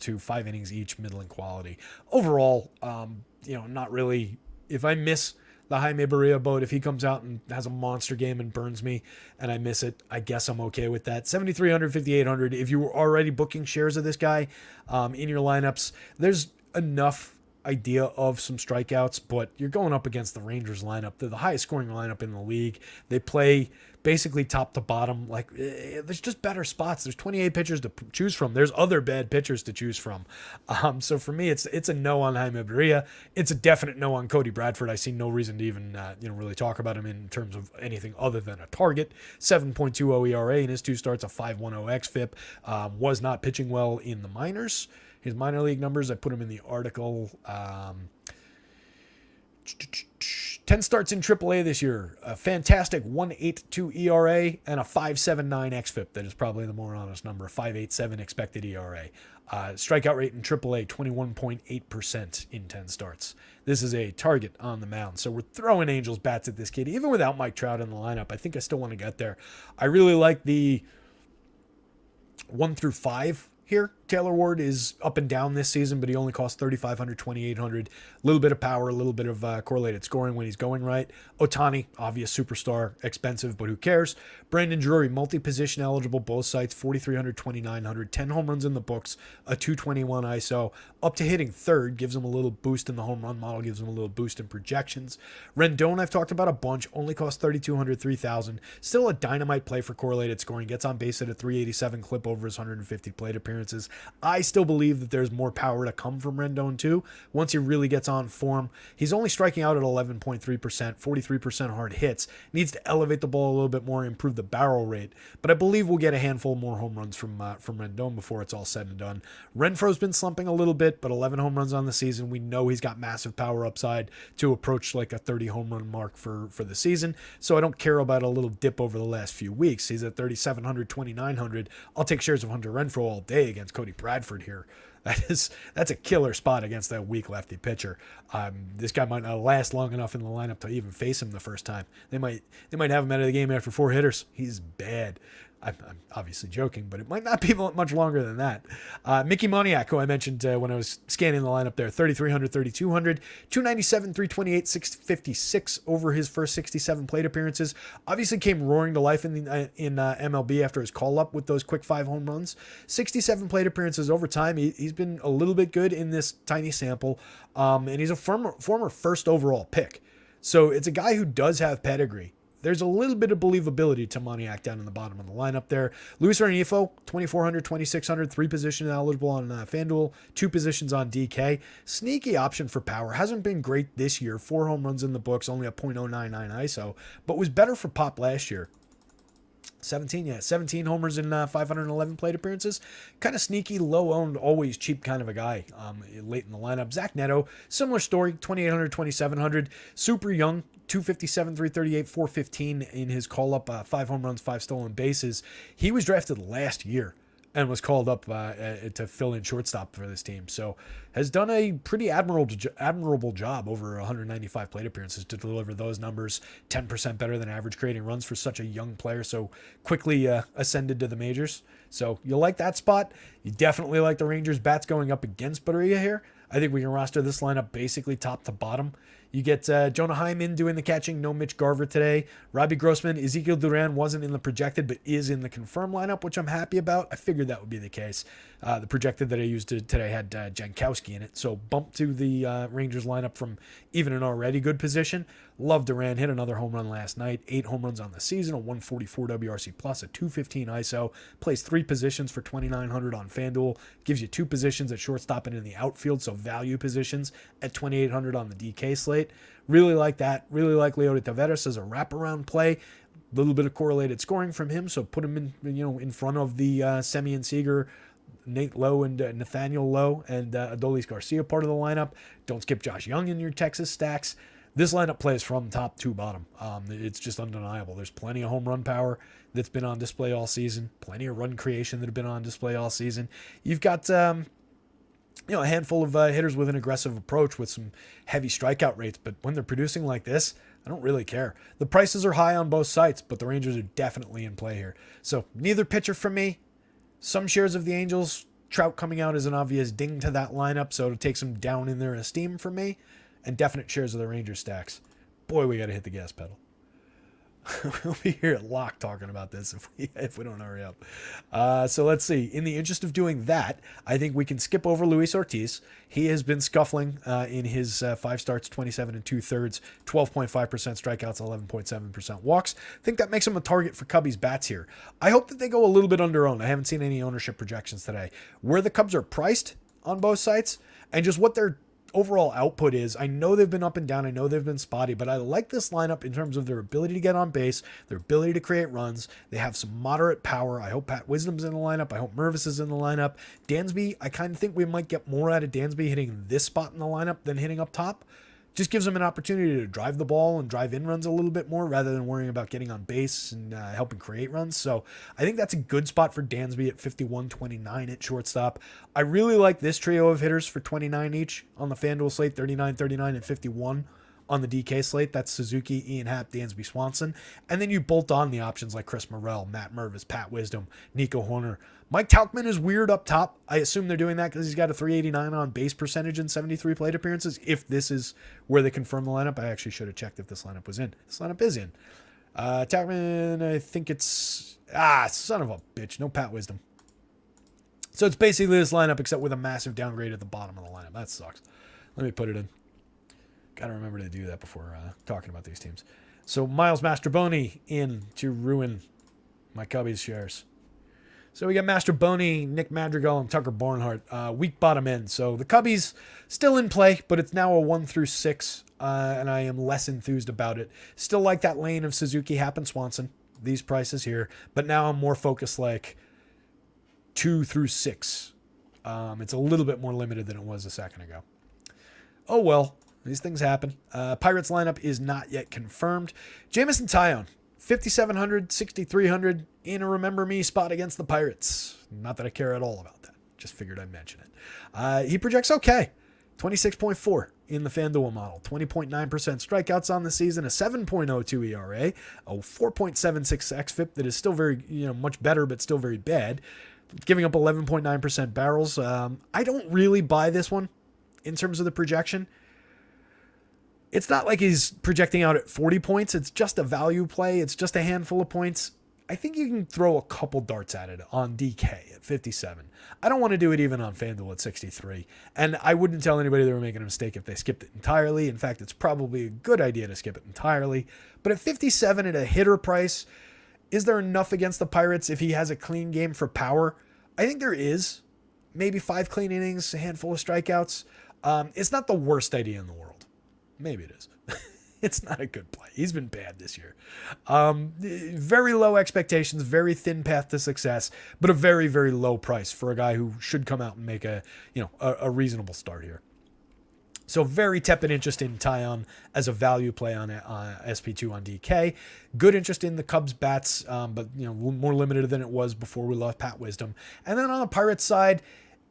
2, 5 innings each, middling quality. Overall, not really. If I miss the Jaime Barria boat, if he comes out and has a monster game and burns me and I miss it, I guess I'm okay with that. 7,300, 5,800. If you were already booking shares of this guy in your lineups, there's enough idea of some strikeouts, but you're going up against the Rangers lineup. They're the highest scoring lineup in the league. They play basically top to bottom. Like, there's just better spots. There's 28 pitchers to choose from. There's other bad pitchers to choose from. So for me, it's a no on Jaime Barria. It's a definite no on Cody Bradford. I see no reason to even really talk about him in terms of anything other than a target. 7.20 ERA in his 2 starts, a 5.10 xFIP. Was not pitching well in the minors. His minor league numbers, I put him in the article. 10 starts in AAA this year. A fantastic 1.82 ERA and a 5.79 xFIP. That is probably the more honest number. 5.87 expected ERA. Strikeout rate in AAA, 21.8% in 10 starts. This is a target on the mound. So we're throwing Angels bats at this kid. Even without Mike Trout in the lineup, I think I still want to get there. I really like the 1 through 5 here. Taylor Ward is up and down this season, but he only costs 3,500, 2,800. A little bit of power, a little bit of correlated scoring when he's going right. Ohtani, obvious superstar, expensive, but who cares? Brandon Drury, multi-position eligible, both sites, 4,300, 2,900, 10 home runs in the books, a 221 ISO, up to hitting third, gives him a little boost in the home run model, gives him a little boost in projections. Rendon, I've talked about a bunch, only costs 3,200, 3,000. Still a dynamite play for correlated scoring, gets on base at a 387 clip over his 150 plate appearances. I still believe that there's more power to come from Rendon too. Once he really gets on form, he's only striking out at 11.3%, 43% hard hits. Needs to elevate the ball a little bit more, improve the barrel rate. But I believe we'll get a handful more home runs from Rendon before it's all said and done. Renfro's been slumping a little bit, but 11 home runs on the season. We know he's got massive power upside to approach like a 30 home run mark for the season. So I don't care about a little dip over the last few weeks. He's at 3,700, 2,900. I'll take shares of Hunter Renfroe all day against Cody Bradford here. That's a killer spot against that weak lefty pitcher. This guy might not last long enough in the lineup to even face him the first time. They might have him out of the game after 4 hitters. He's bad. I'm obviously joking, but it might not be much longer than that. Mickey Moniak, who I mentioned when I was scanning the lineup there, 3,300, 3,200, 297, 328, 656 over his first 67 plate appearances. Obviously came roaring to life in MLB after his call-up with those quick 5 home runs. 67 plate appearances over time. He's been a little bit good in this tiny sample, and he's a former first overall pick. So it's a guy who does have pedigree there's a little bit of believability to Moniak down in the bottom of the lineup there. Luis Rengifo, 2,400, 2,600, 3 position eligible on FanDuel, 2 positions on DK. Sneaky option for power. Hasn't been great this year. 4 home runs in the books, only a .099 ISO, but was better for pop last year. 17 homers in 511 plate appearances. Kind of sneaky, low-owned, always cheap kind of a guy late in the lineup. Zach Neto, similar story, 2,800, 2,700. Super young, 257, 338, 415 in his call-up, 5 home runs, 5 stolen bases. He was drafted last year and was called up to fill in shortstop for this team. So has done a pretty admirable job over 195 plate appearances to deliver those numbers. 10% better than average creating runs for such a young player. So quickly ascended to the majors. So you like that spot. You definitely like the Rangers bats going up against Barria here. I think we can roster this lineup basically top to bottom. You get Jonah Hyman doing the catching. No Mitch Garver today. Robbie Grossman. Ezekiel Duran wasn't in the projected, but is in the confirmed lineup, which I'm happy about. I figured that would be the case. The projected that I used today had Jankowski in it. So bump to the Rangers lineup from even an already good position. Love Duran. Hit another home run last night. 8 home runs on the season. A 144 WRC plus. A 215 ISO. Plays 3 positions for 2,900 on FanDuel. Gives you 2 positions at shortstop and in the outfield. So value positions at 2,800 on the DK slate. Really like that. Really like Leody Taveras as a wraparound play. A little bit of correlated scoring from him. So put him in front of the Semyon Seager, Nate Lowe and Nathaniel Lowe and Adolis Garcia part of the lineup. Don't skip Josh Young in your Texas stacks. This lineup plays from top to bottom. It's just undeniable. There's plenty of home run power that's been on display all season. Plenty of run creation that have been on display all season. You've got a handful of hitters with an aggressive approach with some heavy strikeout rates. But when they're producing like this, I don't really care. The prices are high on both sites, but the Rangers are definitely in play here. So neither pitcher for me. Some shares of the Angels. Trout coming out is an obvious ding to that lineup, so it'll take some down in their esteem for me. And definite shares of the Rangers stacks. Boy, we got to hit the gas pedal. We'll be here at lock talking about this if we don't hurry up. So let's see. In the interest of doing that, I think we can skip over Luis Ortiz. He has been scuffling in his 5 starts, 27 2/3, 12.5% strikeouts, 11.7% walks. I think that makes him a target for Cubbies bats here. I hope that they go a little bit under owned. I haven't seen any ownership projections today. Where the Cubs are priced on both sites and just what their overall output is. I know they've been up and down. I know they've been spotty, but I like this lineup in terms of their ability to get on base, their ability to create runs. They have some moderate power. I hope Pat Wisdom's in the lineup. I hope Mervis is in the lineup. Dansby, I kind of think we might get more out of Dansby hitting this spot in the lineup than hitting up top. Just gives them an opportunity to drive the ball and drive in runs a little bit more rather than worrying about getting on base and helping create runs. So I think that's a good spot for Dansby at 51.29 at shortstop. I really like this trio of hitters for 29 each on the FanDuel slate, 39, 39, and 51 on the DK slate. That's Suzuki, Ian Happ, Dansby, Swanson. And then you bolt on the options like Chris Morrell, Matt Mervis, Pat Wisdom, Nico Horner. Mike Tauchman is weird up top. I assume they're doing that because he's got a 389 on base percentage and 73 plate appearances. If this is where they confirm the lineup, I actually should have checked if this lineup was in. This lineup is in. Tauchman, I think it's... son of a bitch. No Pat Wisdom. So it's basically this lineup except with a massive downgrade at the bottom of the lineup. That sucks. Let me put it in. Got to remember to do that before talking about these teams. So Miles Mastroboni in to ruin my Cubbies shares. So we got Mastroboni, Nick Madrigal, and Tucker Barnhart. Weak bottom end. So the Cubbies still in play, but it's now a 1 through 6, and I am less enthused about it. Still like that lane of Suzuki, Happ, and Swanson. These prices here, but now I'm more focused like 2 through 6. It's a little bit more limited than it was a second ago. Oh well. These things happen. Pirates lineup is not yet confirmed. Jamison Tyone, 5,700, 6,300 in a remember me spot against the Pirates. Not that I care at all about that. Just figured I'd mention it. He projects okay. 26.4 in the FanDuel model. 20.9% strikeouts on the season. A 7.02 ERA. A 4.76 xFIP that is still very, much better, but still very bad. Giving up 11.9% barrels. I don't really buy this one in terms of the projection. It's not like he's projecting out at 40 points. It's just a value play. It's just a handful of points. I think you can throw a couple darts at it on DK at 57. I don't want to do it even on FanDuel at 63. And I wouldn't tell anybody they were making a mistake if they skipped it entirely. In fact, it's probably a good idea to skip it entirely. But at 57 at a hitter price, is there enough against the Pirates if he has a clean game for power? I think there is. Maybe 5 clean innings, a handful of strikeouts. It's not the worst idea in the world. Maybe it is. It's not a good play. He's been bad this year. Very low expectations, very thin path to success, but a very, very low price for a guy who should come out and make a reasonable start here. So very tepid interest in Taillon as a value play on SP2 on DK. Good interest in the Cubs bats, but more limited than it was before we lost Pat Wisdom. And then on the Pirates side,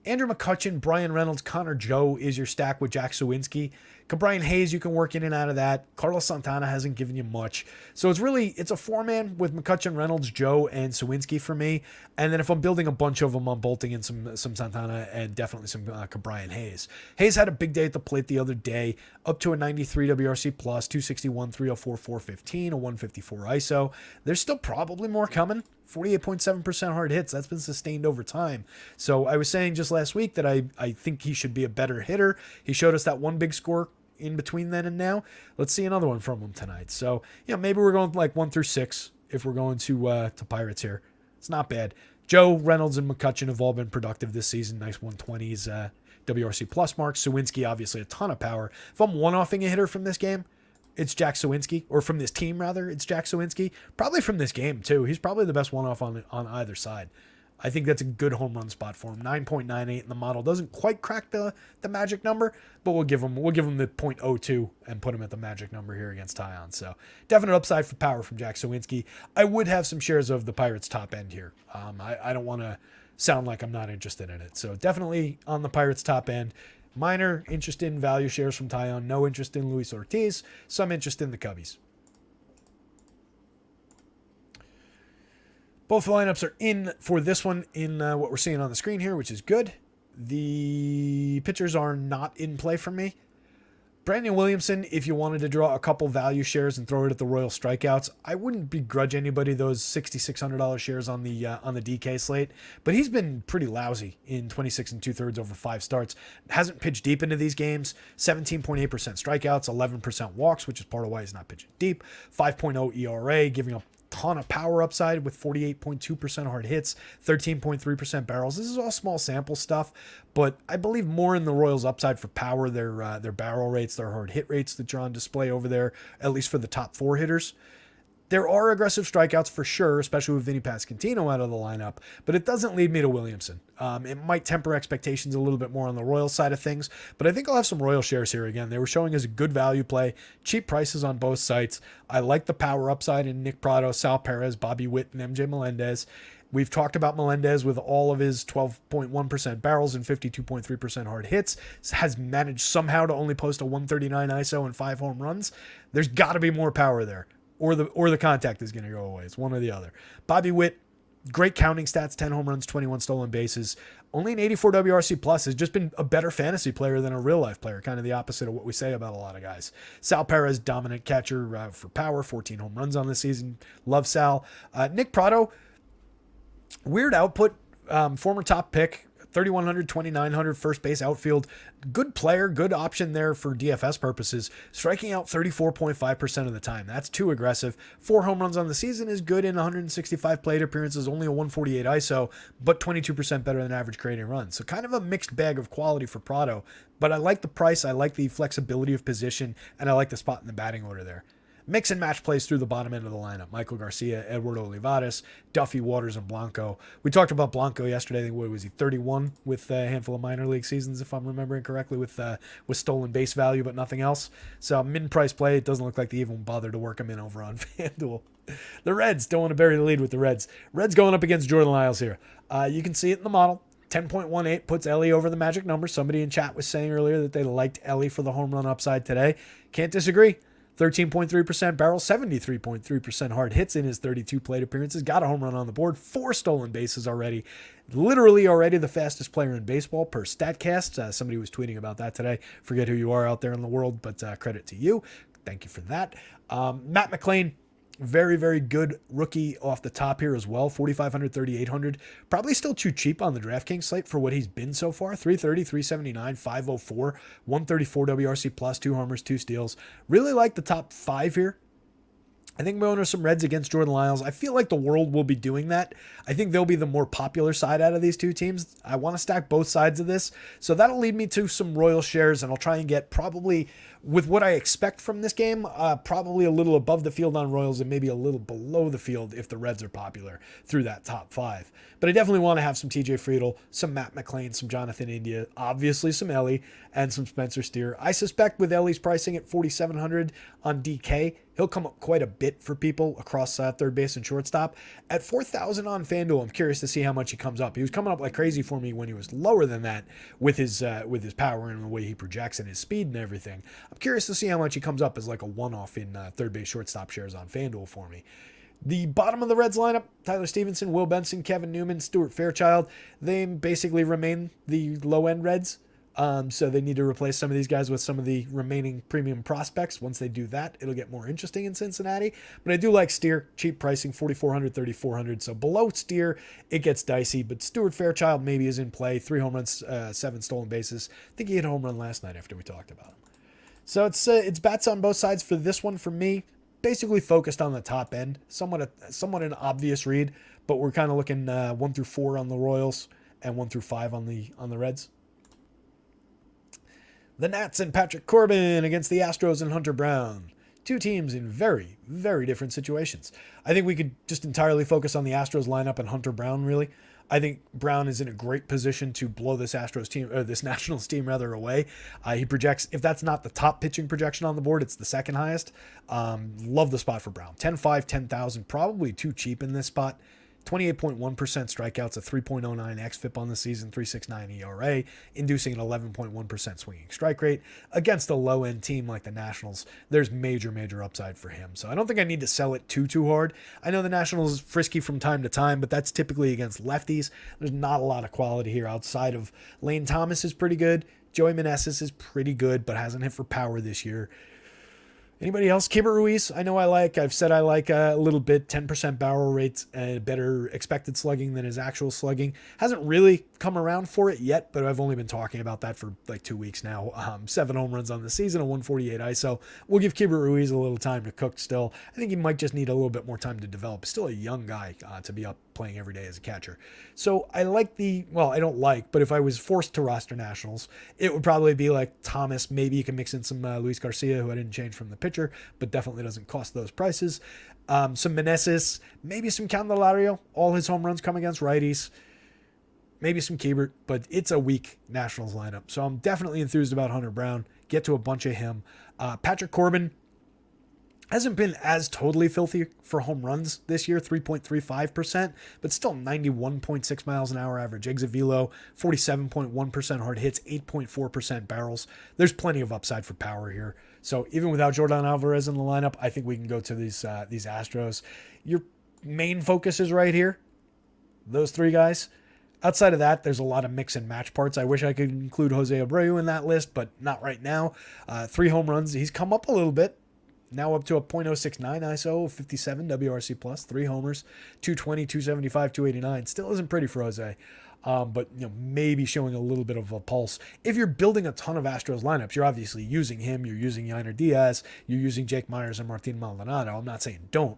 Andrew McCutchen, Brian Reynolds, Connor Joe is your stack with Jack Suwinski. Brian Hayes, you can work in and out of that. Carlos Santana hasn't given you much. So it's a 4-man with McCutchen, Reynolds, Joe, and Suwinski for me. And then if I'm building a bunch of them, I'm bolting in some Santana and definitely some Brian Hayes. Hayes had a big day at the plate the other day, up to a 93 WRC+, 261, 304, 415, a 154 ISO. There's still probably more coming. 48.7% hard hits. That's been sustained over time. So I was saying just last week that I think he should be a better hitter. He showed us that one big score in between then and now. Let's see another one from him tonight. So, maybe we're going like 1 through 6 if we're going to Pirates here. It's not bad. Joe, Reynolds, and McCutchen have all been productive this season. Nice 120s WRC plus marks. Suwinski, obviously a ton of power. If I'm one-offing a hitter from this game, it's Jack Suwinski, or from this team rather, it's Jack Suwinski. Probably from this game too. He's probably the best one-off on either side. I think that's a good home run spot for him. 9.98 in the model doesn't quite crack the magic number, but we'll give him the 0.02 and put him at the magic number here against Taillon. So definite upside for power from Jack Suwinski. I would have some shares of the Pirates top end here. I don't want to sound like I'm not interested in it. So definitely on the Pirates top end. Minor interest in value shares from Taillon. No interest in Luis Ortiz. Some interest in the Cubbies. Both lineups are in for this one in what we're seeing on the screen here, which is good. The pitchers are not in play for me. Brandon Williamson, if you wanted to draw a couple value shares and throw it at the Royal strikeouts, I wouldn't begrudge anybody those $6,600 shares on the DK slate, but he's been pretty lousy in 26 2/3 over 5 starts. Hasn't pitched deep into these games. 17.8% strikeouts, 11% walks, which is part of why he's not pitching deep. 5.0 ERA, giving up ton of power upside with 48.2% hard hits, 13.3% barrels. This is all small sample stuff, but I believe more in the Royals upside for power, their barrel rates, their hard hit rates that are on display over there, at least for the top 4 hitters. There are aggressive strikeouts for sure, especially with Vinny Pasquantino out of the lineup, but it doesn't lead me to Williamson. It might temper expectations a little bit more on the Royal side of things, but I think I'll have some Royal shares here again. They were showing as a good value play, cheap prices on both sites. I like the power upside in Nick Prado, Sal Perez, Bobby Witt, and MJ Melendez. We've talked about Melendez with all of his 12.1% barrels and 52.3% hard hits, has managed somehow to only post a 139 ISO and 5 home runs. There's got to be more power there. Or the contact is going to go away. It's one or the other. Bobby Witt, great counting stats, 10 home runs, 21 stolen bases. Only an 84 WRC plus, has just been a better fantasy player than a real life player. Kind of the opposite of what we say about a lot of guys. Sal Perez, dominant catcher for power, 14 home runs on the season. Love Sal. Nick Prado, weird output, former top pick. 3,100, 2,900 first base outfield. Good player, good option there for DFS purposes. Striking out 34.5% of the time. That's too aggressive. 4 home runs on the season is good in 165 plate appearances, only a 148 ISO, but 22% better than average creating runs. So kind of a mixed bag of quality for Prado, but I like the price, I like the flexibility of position, and I like the spot in the batting order there. Mix and match plays through the bottom end of the lineup. Michael Garcia, Edward Olivares, Duffy, Waters, and Blanco. We talked about Blanco yesterday. I think, what was he, 31 with a handful of minor league seasons, if I'm remembering correctly, with stolen base value, but nothing else. So mid-price play. It doesn't look like they even bothered to work him in over on FanDuel. The Reds, don't want to bury the lead with the Reds. Reds going up against Jordan Lyles here. You can see it in the model. 10.18 puts Ellie over the magic number. Somebody in chat was saying earlier that they liked Ellie for the home run upside today. Can't disagree. 13.3% barrel, 73.3% hard hits in his 32 plate appearances. Got a home run on the board, 4 stolen bases already. Literally already the fastest player in baseball per StatCast. Somebody was tweeting about that today. Forget who you are out there in the world, but credit to you. Thank you for that. Matt McClain, Very, very good rookie off the top here as well. 4,500, 3,800. Probably still too cheap on the DraftKings slate for what he's been so far. 330, 379, 504, 134 WRC plus, 2 homers, 2 steals. Really like the top 5 here. I think I'm going to some Reds against Jordan Lyles. I feel like the world will be doing that. I think they'll be the more popular side out of these two teams. I want to stack both sides of this. So that'll lead me to some Royal shares, and I'll try and get probably, with what I expect from this game, probably a little above the field on Royals and maybe a little below the field if the Reds are popular through that top 5. But I definitely want to have some TJ Friedl, some Matt McClain, some Jonathan India, obviously some Ellie, and some Spencer Steer. I suspect with Ellie's pricing at 4,700 on DK, he'll come up quite a bit for people across third base and shortstop. At 4,000 on FanDuel, I'm curious to see how much he comes up. He was coming up like crazy for me when he was lower than that with his power and the way he projects and his speed and everything. I'm curious to see how much he comes up as like a one-off in third base shortstop shares on FanDuel for me. The bottom of the Reds lineup, Tyler Stevenson, Will Benson, Kevin Newman, Stuart Fairchild, they basically remain the low-end Reds. So they need to replace some of these guys with some of the remaining premium prospects. Once they do that, it'll get more interesting in Cincinnati. But I do like Steer, cheap pricing, 4,400, 3,400. So below Steer, it gets dicey. But Stuart Fairchild maybe is in play. 3 home runs, 7 stolen bases. I think he hit a home run last night after we talked about him. So it's bats on both sides for this one for me. Basically focused on the top end. Somewhat an obvious read, but we're kind of looking 1 through 4 on the Royals and 1 through 5 on the Reds. The Nats and Patrick Corbin against the Astros and Hunter Brown. Two teams in very, very different situations. I think we could just entirely focus on the Astros lineup and Hunter Brown, really. I think Brown is in a great position to blow this Astros team, or this Nationals team rather, away. He projects, if that's not the top pitching projection on the board, it's the second highest. Love the spot for Brown. 10-5, 10,000, probably too cheap in this spot. 28.1% strikeouts, a 3.09 xFIP on the season, 3.69 ERA, inducing an 11.1% swinging strike rate. Against a low-end team like the Nationals, there's major, major upside for him. So I don't think I need to sell it too hard. I know the Nationals is frisky from time to time, but that's typically against lefties. There's not a lot of quality here outside of Lane Thomas is pretty good. Joey Meneses is pretty good, but hasn't hit for power this year. Anybody else? Keibert Ruiz, I know I like. I've said I like a little bit. 10% barrel rates and better expected slugging than his actual slugging. Hasn't really come around for it yet, but I've only been talking about that for like 2 weeks now. 7 home runs on the season, a 148 ISO. We'll give Keibert Ruiz a little time to cook still. I think he might just need a little bit more time to develop. Still a young guy to be up playing every day as a catcher. So I like I don't like, but if I was forced to roster Nationals, it would probably be like Thomas. Maybe you can mix in some Luis Garcia, who I didn't change from the pitcher, but definitely doesn't cost those prices. Some Meneses, maybe some Candelario. All his home runs come against righties. Maybe some Keibert, but it's a weak Nationals lineup. So I'm definitely enthused about Hunter Brown. Get to a bunch of him. Patrick Corbin hasn't been as totally filthy for home runs this year, 3.35%, but still 91.6 miles an hour average exit velo, 47.1% hard hits, 8.4% barrels. There's plenty of upside for power here. So even without Jordan Alvarez in the lineup, I think we can go to these Astros. Your main focus is right here. Those 3 guys. Outside of that, there's a lot of mix and match parts. I wish I could include Jose Abreu in that list, but not right now. 3 home runs. He's come up a little bit. Now up to a .069 ISO, 57 WRC plus, 3 homers, 220, 275, 289. Still isn't pretty for Jose. But maybe showing a little bit of a pulse. If you're building a ton of Astros lineups, you're obviously using him. You're using Yainer Diaz. You're using Jake Myers and Martin Maldonado. I'm not saying don't,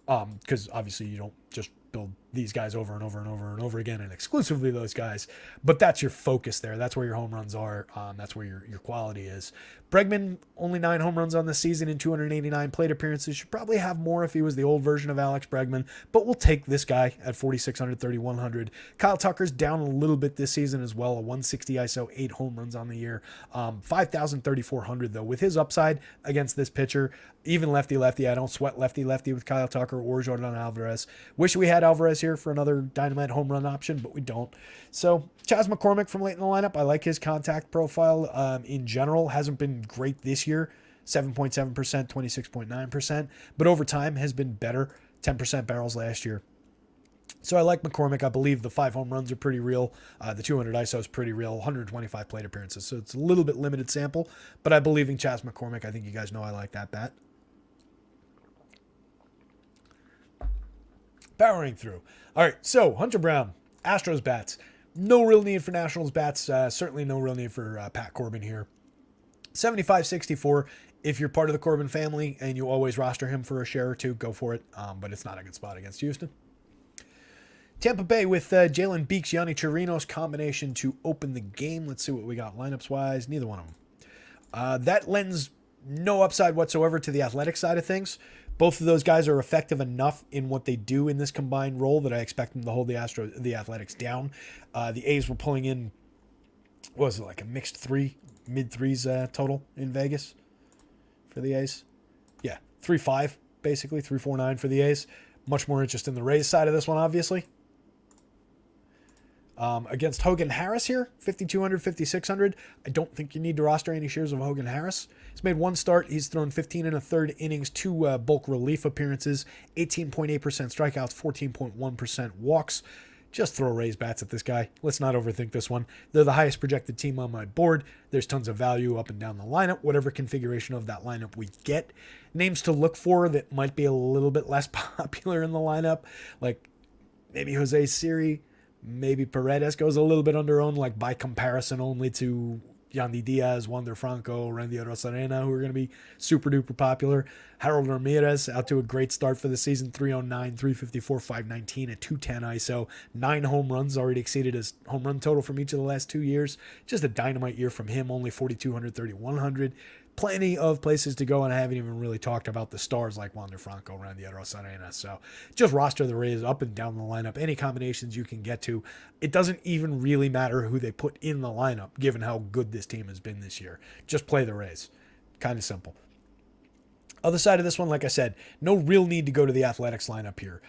because obviously you don't just build these guys over and over and over and over again and exclusively those guys. But that's your focus there. That's where your home runs are. That's where your quality is. Bregman, only 9 home runs on the season in 289 plate appearances. Should probably have more if he was the old version of Alex Bregman, but we'll take this guy at 4,600, 3,100. Kyle Tucker's down a little bit this season as well, a 160 ISO, 8 home runs on the year. 5,000, 3,400 though. With his upside against this pitcher, even lefty-lefty, I don't sweat lefty-lefty with Kyle Tucker or Jordan Alvarez. Wish we had Alvarez here for another dynamite home run option, but we don't. So Chas McCormick from late in the lineup, I like his contact profile in general. Hasn't been great this year, 7.7%, 26.9%, but over time has been better, 10% barrels last year. So I like McCormick. I believe the 5 home runs are pretty real. The 200 ISO is pretty real, 125 plate appearances. So it's a little bit limited sample, but I believe in Chas McCormick. I think you guys know I like that bat. Powering through. All right, so Hunter Brown, Astros bats. No real need for Nationals bats. Certainly no real need for Pat Corbin here. 75-64. If you're part of the Corbin family and you always roster him for a share or two, go for it. But it's not a good spot against Houston. Tampa Bay with Jalen Beeks, Yonny Chirinos combination to open the game. Let's see what we got lineups-wise. Neither one of them. That lends no upside whatsoever to the athletic side of things. Both of those guys are effective enough in what they do in this combined role that I expect them to hold the Athletics down. The A's were pulling in, what was it, like a mixed mid-threes total in Vegas for the A's? Yeah, 3-5, basically, 3-4-9 for the A's. Much more interest in the Rays side of this one, obviously. Against Hogan Harris here, 5,200, 5,600. I don't think you need to roster any shares of Hogan Harris. He's made one start. He's thrown 15 1/3 innings, 2 bulk relief appearances, 18.8% strikeouts, 14.1% walks. Just throw Rays bats at this guy. Let's not overthink this one. They're the highest projected team on my board. There's tons of value up and down the lineup, whatever configuration of that lineup we get. Names to look for that might be a little bit less popular in the lineup, like maybe Jose Siri. Maybe Paredes goes a little bit under-owned, like by comparison only to Yandy Diaz, Wander Franco, Randy Arozarena, who are going to be super-duper popular. Harold Ramirez out to a great start for the season, 309, 354, 519, a 210 ISO. 9 home runs, already exceeded his home run total from each of the last 2 years. Just a dynamite year from him, only 4,200, 3,100. Plenty of places to go, and I haven't even really talked about the stars like Wander Franco, Randy Arozarena. So just roster the Rays up and down the lineup, any combinations you can get to. It doesn't even really matter who they put in the lineup, given how good this team has been this year. Just play the Rays. Kind of simple. Other side of this one, like I said, no real need to go to the Athletics lineup here.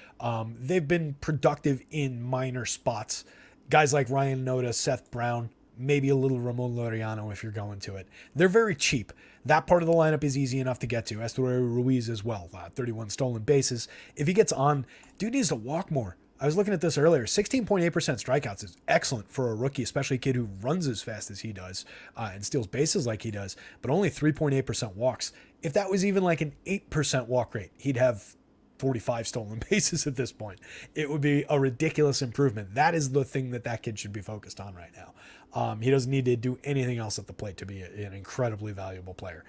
They've been productive in minor spots. Guys like Ryan Noda, Seth Brown, maybe a little Ramon Laureano if you're going to it. They're very cheap. That part of the lineup is easy enough to get to. Esteury Ruiz as well, 31 stolen bases. If he gets on, dude needs to walk more. I was looking at this earlier. 16.8% strikeouts is excellent for a rookie, especially a kid who runs as fast as he does and steals bases like he does, but only 3.8% walks. If that was even like an 8% walk rate, he'd have 45 stolen bases at this point. It would be a ridiculous improvement. That is the thing that kid should be focused on right now. He doesn't need to do anything else at the plate to be an incredibly valuable player.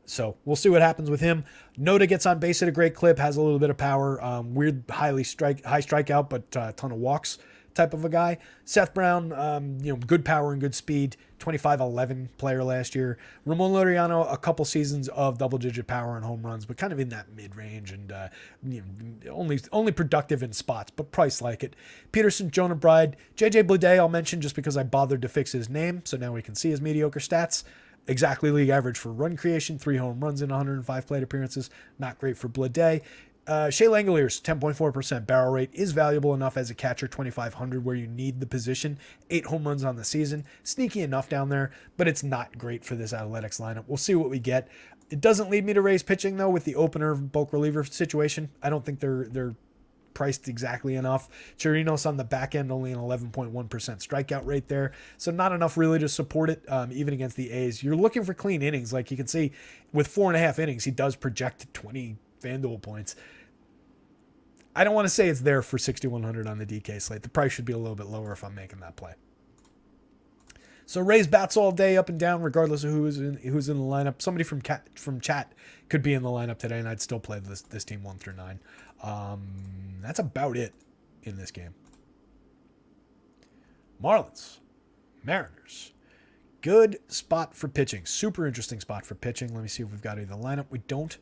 So we'll see what happens with him. Noda gets on base at a great clip, has a little bit of power, weird high strikeout, but a ton of walks type of a guy. Seth Brown, good power and good speed, 25-11 player last year. Ramon Laureano, a couple seasons of double-digit power and home runs, but kind of in that mid-range and only productive in spots, but priced like it. Peterson, Jonah Bride, JJ Bleday I'll mention just because I bothered to fix his name, so now we can see his mediocre stats. Exactly league average for run creation, 3 home runs in 105 plate appearances. Not great for Bleday. Shea Langoliers, 10.4% barrel rate, is valuable enough as a catcher, 2,500 where you need the position. 8 home runs on the season. Sneaky enough down there, but it's not great for this Athletics lineup. We'll see what we get. It doesn't lead me to Rays pitching, though, with the opener bulk reliever situation. I don't think they're priced exactly enough. Chirinos on the back end, only an 11.1% strikeout rate there. So not enough really to support it, even against the A's. You're looking for clean innings. Like you can see with 4.5 innings, he does project 20 FanDuel points. I don't want to say it's there for 6,100 on the DK slate. The price should be a little bit lower if I'm making that play. So Rays bats all day up and down, regardless of who's in the lineup. Somebody from chat could be in the lineup today, and I'd still play this team 1 through 9. That's about it in this game. Marlins, Mariners. Good spot for pitching. Super interesting spot for pitching. Let me see if we've got either lineup. We don't.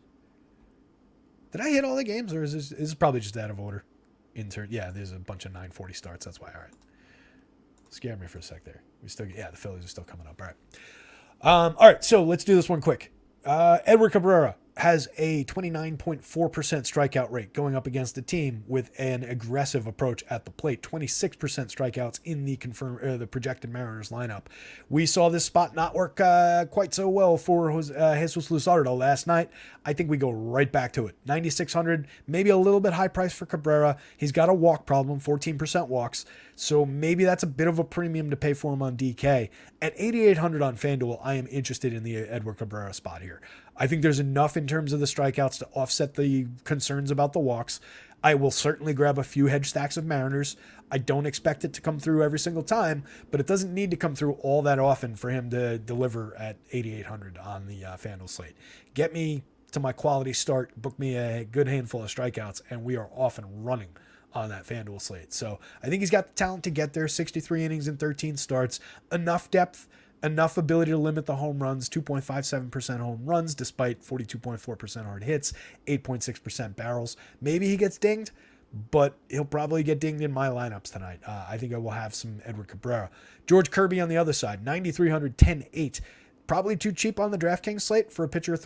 Did I hit all the games, or is this probably just out of order? Yeah, there's a bunch of 9:40 starts. That's why. All right. Scared me for a sec there. The Phillies are still coming up. All right. All right, so let's do this one quick. Edward Cabrera has a 29.4% strikeout rate going up against a team with an aggressive approach at the plate. 26% strikeouts in the projected Mariners lineup. We saw this spot not work quite so well for Jesus Luzardo last night. I think we go right back to it. 9,600, maybe a little bit high price for Cabrera. He's got a walk problem, 14% walks. So maybe that's a bit of a premium to pay for him on DK. At 8,800 on FanDuel, I am interested in the Edward Cabrera spot here. I think there's enough in terms of the strikeouts to offset the concerns about the walks. I will certainly grab a few hedge stacks of Mariners. I don't expect it to come through every single time, but it doesn't need to come through all that often for him to deliver at 8,800 on the FanDuel slate. Get me to my quality start, book me a good handful of strikeouts, and we are off and running on that FanDuel slate. So I think he's got the talent to get there. 63 innings and 13 starts, enough depth, enough ability to limit the home runs, 2.57% home runs despite 42.4% hard hits, 8.6% barrels. Maybe he gets dinged, but he'll probably get dinged in my lineups tonight. I think I will have some Edward Cabrera. George Kirby on the other side, 9,300, 10-8. Probably too cheap on the DraftKings slate for a pitcher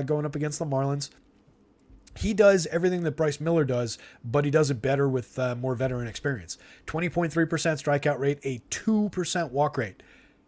going up against the Marlins. He does everything that Bryce Miller does, but he does it better with more veteran experience. 20.3% strikeout rate, a 2% walk rate.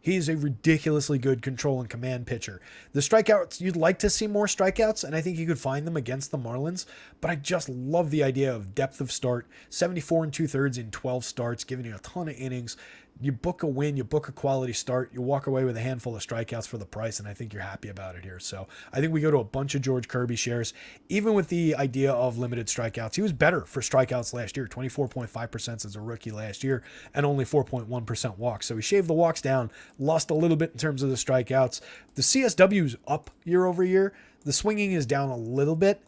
He's a ridiculously good control and command pitcher. The strikeouts, you'd like to see more strikeouts, and I think you could find them against the Marlins, but I just love the idea of depth of start. 74 and 2/3 in 12 starts, giving you a ton of innings. You book a win, you book a quality start, you walk away with a handful of strikeouts for the price, and I think you're happy about it here. So I think we go to a bunch of George Kirby shares, even with the idea of limited strikeouts. He was better for strikeouts last year, 24.5% as a rookie last year, and only 4.1% walks. So he shaved the walks down, lost a little bit in terms of the strikeouts. The CSW's up year over year. The swinging is down a little bit,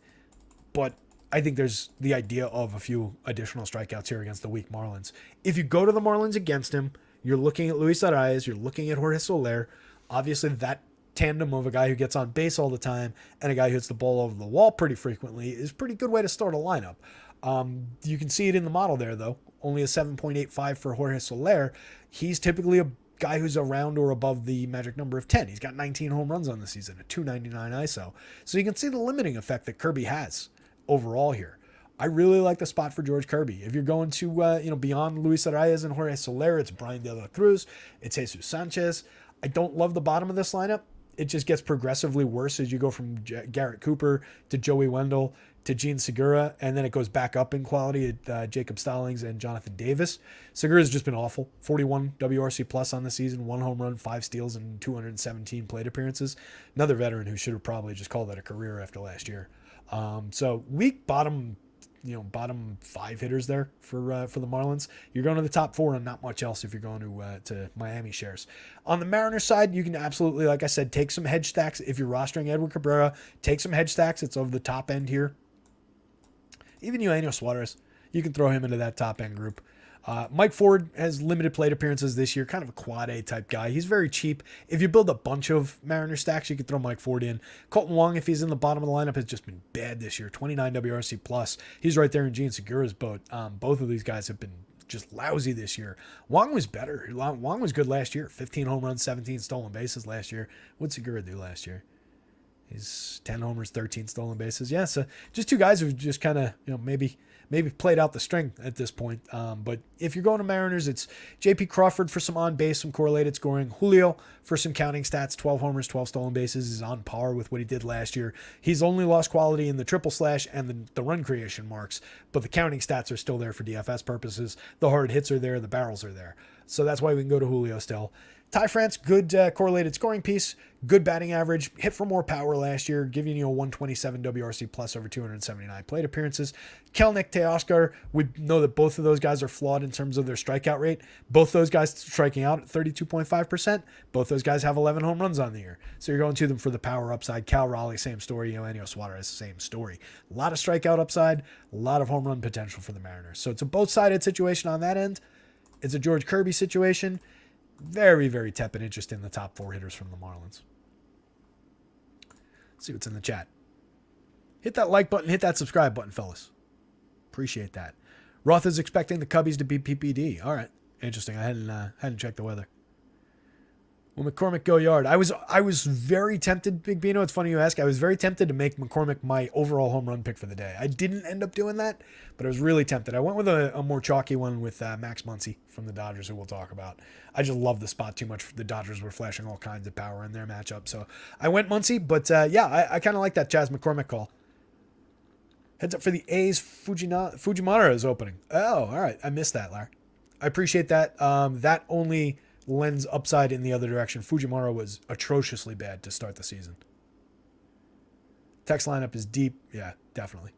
but I think there's the idea of a few additional strikeouts here against the weak Marlins. If you go to the Marlins against him, you're looking at Luis Arias, you're looking at Jorge Soler. Obviously, that tandem of a guy who gets on base all the time and a guy who hits the ball over the wall pretty frequently is a pretty good way to start a lineup. You can see it in the model there, though. Only a 7.85 for Jorge Soler. He's typically a guy who's around or above the magic number of 10. He's got 19 home runs on the season, a 299 ISO. So you can see the limiting effect that Kirby has overall here. I really like the spot for George Kirby. If you're going to beyond Luis Arias and Jorge Soler, it's Brian De La Cruz, it's Jesus Sanchez. I don't love the bottom of this lineup. It just gets progressively worse as you go from Garrett Cooper to Joey Wendell to Gene Segura, and then it goes back up in quality at Jacob Stallings and Jonathan Davis. Segura's just been awful. 41 WRC plus on the season, 1 home run, 5 steals, and 217 plate appearances. Another veteran who should have probably just called that a career after last year. So weak bottom 5 hitters there for the Marlins. You're going to the top 4 and not much else if you're going to Miami shares. On the Mariners side, you can absolutely, like I said, take some hedge stacks. If you're rostering Edward Cabrera, take some hedge stacks. It's over the top end here. Even Eugenio Suarez, you can throw him into that top end group. Mike Ford has limited plate appearances this year, kind of a quad A type guy. He's very cheap. If you build a bunch of Mariner stacks, you can throw Mike Ford in. Colton Wong, if he's in the bottom of the lineup, has just been bad this year. 29 WRC plus. He's right there in Gene Segura's boat. Both of these guys have been just lousy this year. Wong was better. Wong was good last year. 15 home runs, 17 stolen bases last year. What'd Segura do last year? He's 10 homers, 13 stolen bases. Yeah, so just two guys who've just kind of, maybe played out the string at this point. But if you're going to Mariners, it's J.P. Crawford for some on base, some correlated scoring. Julio for some counting stats, 12 homers, 12 stolen bases, is on par with what he did last year. He's only lost quality in the triple slash and the run creation marks, but the counting stats are still there for DFS purposes. The hard hits are there, the barrels are there. So that's why we can go to Julio still. Ty France, good correlated scoring piece, good batting average, hit for more power last year, giving you a 127 WRC plus over 279 plate appearances. Kelnick, Teoscar, we know that both of those guys are flawed in terms of their strikeout rate. Both those guys striking out at 32.5%. Both those guys have 11 home runs on the year. So you're going to them for the power upside. Cal Raleigh, same story. Eugenio Suarez, same story. A lot of strikeout upside, a lot of home run potential for the Mariners. So it's a both-sided situation on that end. It's a George Kirby situation. Very, very tepid interest in the top 4 hitters from the Marlins. Let's see what's in the chat. Hit that like button, hit that subscribe button, fellas. Appreciate that. Roth is expecting the Cubbies to beat PPD. All right, interesting. I hadn't checked the weather. Will McCormick go yard? I was very tempted, Big Bino. It's funny you ask. I was very tempted to make McCormick my overall home run pick for the day. I didn't end up doing that, but I was really tempted. I went with a more chalky one with Max Muncy from the Dodgers, who we'll talk about. I just love the spot too much. The Dodgers were flashing all kinds of power in their matchup, so I went Muncy. But I kind of like that Chas McCormick call. Heads up for the A's. Fujimara is opening. Oh, all right. I missed that, Larry. I appreciate that. That only lends upside in the other direction. Fujimara was atrociously bad to start the season. Text lineup is deep. Yeah, definitely.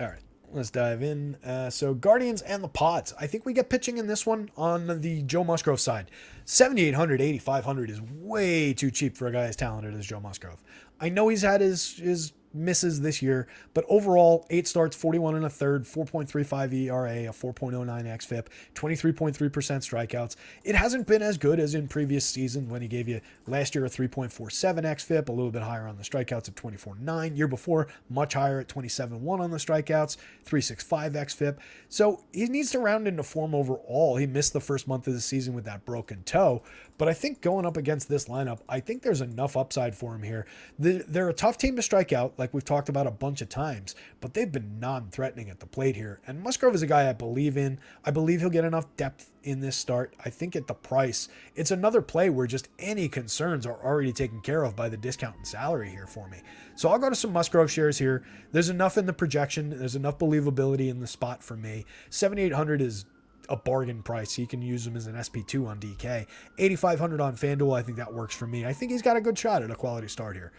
All right, let's dive in. So Guardians and the Pods. I think we get pitching in this one on the Joe Musgrove side. 7,800, 8,500 is way too cheap for a guy as talented as Joe Musgrove. I know he's had his misses this year, but overall, 8 starts, 41 and a third, 4.35 ERA, a 4.09 xFIP, 23.3% strikeouts. It hasn't been as good as in previous season when he gave you last year a 3.47 xFIP, a little bit higher on the strikeouts at 24.9. Year before, much higher at 27.1 on the strikeouts, 3.65 xFIP. So he needs to round into form overall. He missed the first month of the season with that broken toe, but I think going up against this lineup, I think there's enough upside for him here. They're a tough team to strike out, like we've talked about a bunch of times, but they've been non-threatening at the plate here. And Musgrove is a guy I believe in. I believe he'll get enough depth in this start. I think at the price, it's another play where just any concerns are already taken care of by the discount and salary here for me. So I'll go to some Musgrove shares here. There's enough in the projection. There's enough believability in the spot for me. 7,800 is a bargain price. You can use him as an SP2 on DK. 8,500 on FanDuel. I think that works for me. I think he's got a good shot at a quality start here.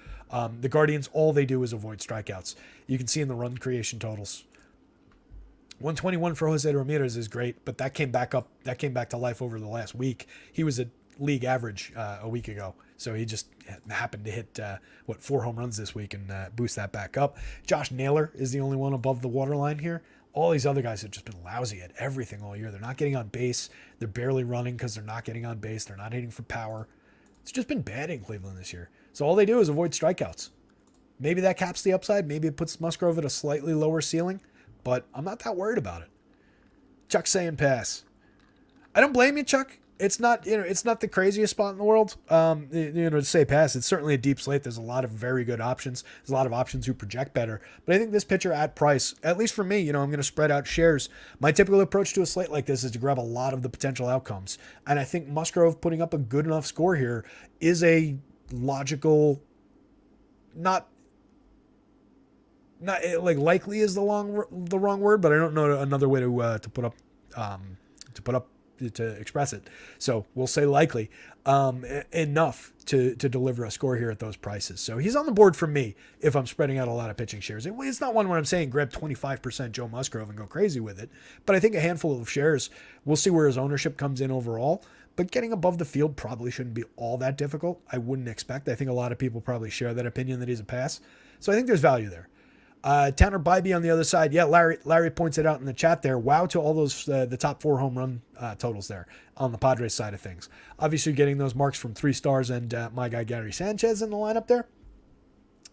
The Guardians, all they do is avoid strikeouts. You can see in the run creation totals. 121 for Jose Ramirez is great, but that came back up. That came back to life over the last week. He was at league average a week ago. So he just happened to hit, 4 home runs this week and boost that back up. Josh Naylor is the only one above the waterline here. All these other guys have just been lousy at everything all year. They're not getting on base. They're barely running because they're not getting on base. They're not hitting for power. It's just been bad in Cleveland this year. So all they do is avoid strikeouts. Maybe that caps the upside. Maybe it puts Musgrove at a slightly lower ceiling, but I'm not that worried about it. Chuck's saying pass. I don't blame you, Chuck. It's not, it's not the craziest spot in the world. To say pass, it's certainly a deep slate. There's a lot of very good options. There's a lot of options who project better. But I think this pitcher at price, at least for me, I'm going to spread out shares. My typical approach to a slate like this is to grab a lot of the potential outcomes. And I think Musgrove putting up a good enough score here is a logical, not like likely is the wrong word, but I don't know another way to express it. So we'll say likely enough to deliver a score here at those prices. So he's on the board for me if I'm spreading out a lot of pitching shares. It's not one where I'm saying grab 25% Joe Musgrove and go crazy with it, but I think a handful of shares, we'll see where his ownership comes in overall. But getting above the field probably shouldn't be all that difficult. I wouldn't expect. I think a lot of people probably share that opinion that he's a pass. So I think there's value there. Tanner Bybee on the other side. Yeah, Larry points it out in the chat there. Wow to all those, the top 4 home run totals there on the Padres side of things. Obviously getting those marks from 3 stars and my guy Gary Sanchez in the lineup there.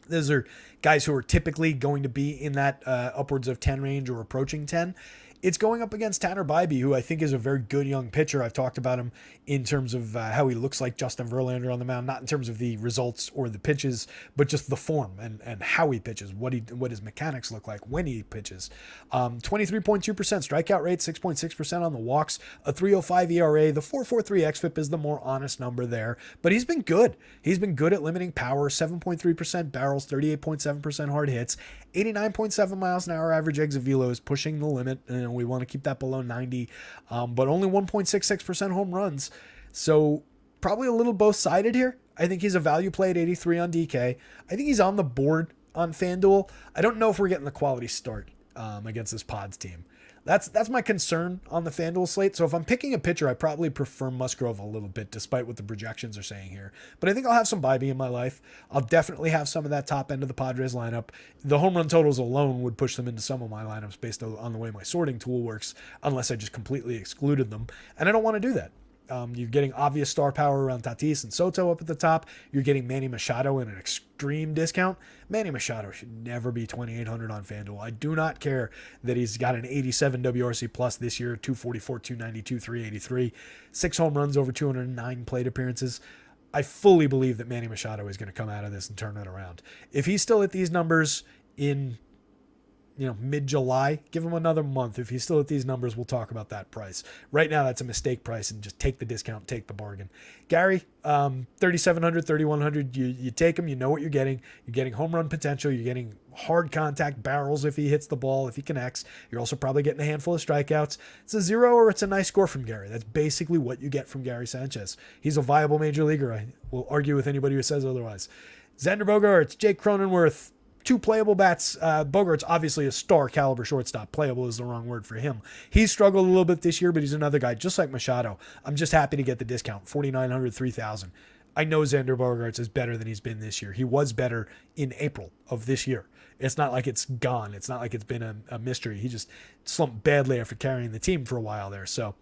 Those are guys who are typically going to be in that upwards of 10 range or approaching 10. It's going up against Tanner Bybee, who I think is a very good young pitcher. I've talked about him in terms of how he looks like Justin Verlander on the mound, not in terms of the results or the pitches, but just the form and how he pitches, what his mechanics look like when he pitches. 23.2% strikeout rate, 6.6% on the walks, a 3.05 ERA. The 4.43 xFIP is the more honest number there, but he's been good. He's been good at limiting power, 7.3% barrels, 38.7% hard hits, 89.7 miles an hour average exit velo is pushing the limit. We want to keep that below 90, but only 1.66% home runs. So probably a little both-sided here. I think he's a value play at 83 on DK. I think he's on the board on FanDuel. I don't know if we're getting the quality start against this Pods team. That's my concern on the FanDuel slate. So if I'm picking a pitcher, I probably prefer Musgrove a little bit, despite what the projections are saying here. But I think I'll have some Bybee in my life. I'll definitely have some of that top end of the Padres lineup. The home run totals alone would push them into some of my lineups based on the way my sorting tool works, unless I just completely excluded them. And I don't want to do that. You're getting obvious star power around Tatis and Soto up at the top. You're getting Manny Machado in an extreme discount. Manny Machado should never be 2,800 on FanDuel. I do not care that he's got an 87 WRC plus this year, 244, 292, 383, 6 home runs over 209 plate appearances. I fully believe that Manny Machado is going to come out of this and turn it around. If he's still at these numbers in mid-July, give him another month. If he's still at these numbers, we'll talk about that price. Right now, that's a mistake price, and just take the discount, take the bargain. Gary, 3,700, 3,100, you take him, you know what you're getting. You're getting home run potential. You're getting hard contact barrels if he hits the ball, if he connects. You're also probably getting a handful of strikeouts. It's a 0 or it's a nice score from Gary. That's basically what you get from Gary Sanchez. He's a viable major leaguer. I will argue with anybody who says otherwise. Xander Bogaerts, Jake Cronenworth, two playable bats. Bogart's obviously a star caliber shortstop. Playable is the wrong word for him. He's struggled a little bit this year, but he's another guy just like Machado. I'm just happy to get the discount, 4,900, 3,000. I know Xander Bogaerts is better than he's been this year. He was better in April of this year. It's not like it's gone. It's not like it's been a mystery. He just slumped badly after carrying the team for a while there. So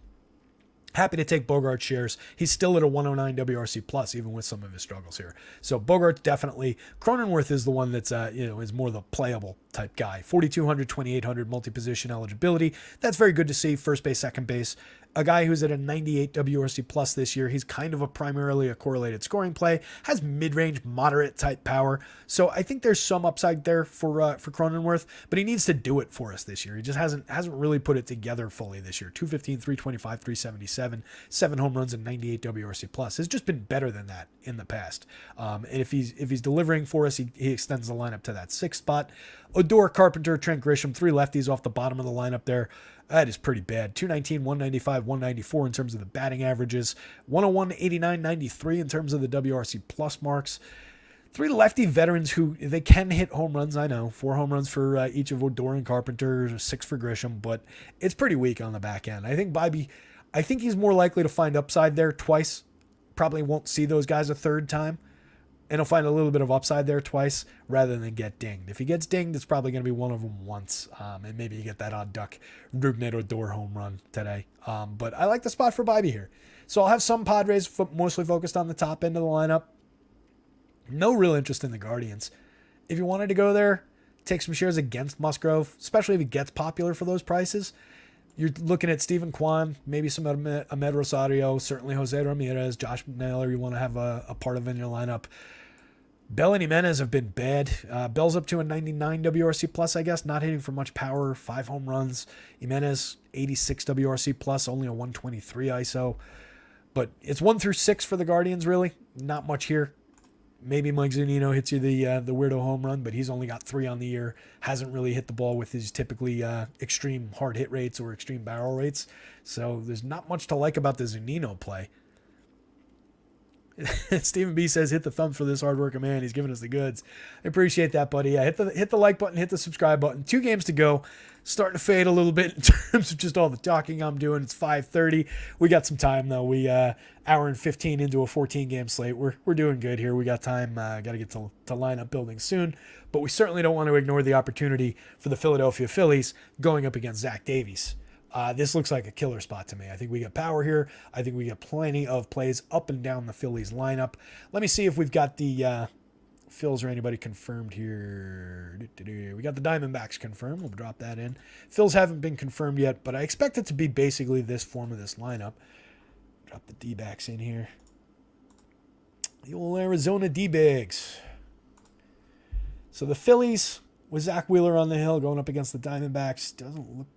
happy to take Bogaerts shares. He's still at a 109 WRC plus, even with some of his struggles here. So Bogaerts definitely. Cronenworth is the one that's is more the playable type guy. 4,200, 2,800 multi-position eligibility. That's very good to see. First base, second base. A guy who's at a 98 WRC plus this year. He's kind of primarily a correlated scoring play. Has mid-range, moderate type power. So I think there's some upside there for Cronenworth, but he needs to do it for us this year. He just hasn't really put it together fully this year. 215, 325, 377, 7 home runs and 98 WRC plus. Has just been better than that in the past. And if he's delivering for us, he extends the lineup to that 6th spot. Odor, Carpenter, Trent Grisham, 3 lefties off the bottom of the lineup there. That is pretty bad. 219, 195, 194 in terms of the batting averages. 101, 89, 93 in terms of the WRC plus marks. 3 lefty veterans who they can hit home runs, I know. 4 home runs for each of Odor and Carpenter, 6 for Grisham, but it's pretty weak on the back end. I think he's more likely to find upside there twice. Probably won't see those guys a third time. And he'll find a little bit of upside there twice rather than get dinged. If he gets dinged, it's probably going to be one of them once. And maybe you get that odd duck Rougned Odor home run today. But I like the spot for Bibee here. So I'll have some Padres mostly focused on the top end of the lineup. No real interest in the Guardians. If you wanted to go there, take some shares against Musgrove, especially if he gets popular for those prices. You're looking at Steven Kwan, maybe some Ahmed Rosario, certainly Jose Ramirez, Josh McNaylor you want to have a part of in your lineup. Bell and Jimenez have been bad. Bell's up to a 99 WRC plus, I guess, not hitting for much power, 5 home runs. Jimenez, 86 WRC plus, only a 123 ISO. But it's 1 through 6 for the Guardians, really. Not much here. Maybe Mike Zunino hits you the weirdo home run, but he's only got 3 on the year. Hasn't really hit the ball with his typically extreme hard hit rates or extreme barrel rates. So there's not much to like about the Zunino play. Stephen B says, hit the thumbs for this hardworking man. He's giving us the goods. I appreciate that, buddy. Yeah, hit the like button, hit the subscribe button. 2 games to go. Starting to fade a little bit in terms of just all the talking I'm doing. It's 5:30. We got some time, though. We hour and 15 into a 14-game slate. We're doing good here. We got time. Got to get to lineup building soon. But we certainly don't want to ignore the opportunity for the Philadelphia Phillies going up against Zach Davies. This looks like a killer spot to me. I think we got power here. I think we got plenty of plays up and down the Phillies lineup. Let me see if we've got the Phils or anybody confirmed here. We got the Diamondbacks confirmed. We'll drop that in. Phils haven't been confirmed yet, but I expect it to be basically this form of this lineup. Drop the D-backs in here. The old Arizona D-bags. So the Phillies with Zach Wheeler on the hill going up against the Diamondbacks. Doesn't look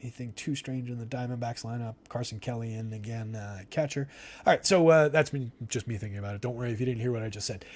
anything too strange in the Diamondbacks lineup. Carson Kelly in again, catcher. All right, so that's just me thinking about it. Don't worry if you didn't hear what I just said.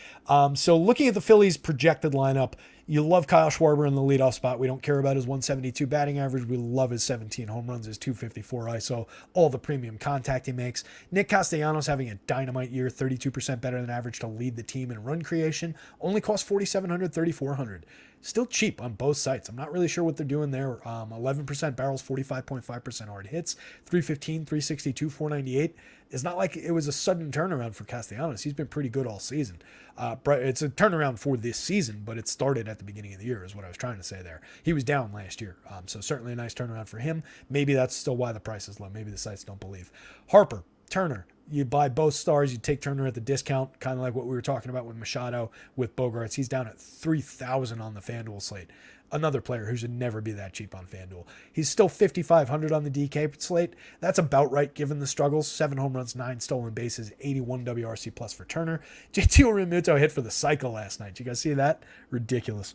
So looking at the Phillies' projected lineup, you love Kyle Schwarber in the leadoff spot. We don't care about his 172 batting average. We love his 17 home runs, his 254 ISO, all the premium contact he makes. Nick Castellanos having a dynamite year, 32% better than average to lead the team in run creation. Only cost $4,700, $3,400. Still cheap on both sites. I'm not really sure what they're doing there. 11% barrels, 45.5% hard hits, 315, 362, 498. It's not like it was a sudden turnaround for Castellanos. He's been pretty good all season. It's a turnaround for this season, but it started at the beginning of the year is what I was trying to say there. He was down last year, so certainly a nice turnaround for him. Maybe that's still why the price is low. Maybe the sites don't believe. Harper, Turner. You buy both stars, you take Turner at the discount, kind of like what we were talking about with Machado, with Bogaerts. He's down at 3,000 on the FanDuel slate. Another player who should never be that cheap on FanDuel. He's still 5,500 on the DK slate. That's about right given the struggles. 7 home runs, 9 stolen bases, 81 WRC plus for Turner. JT Realmuto hit for the cycle last night. You guys see that? Ridiculous.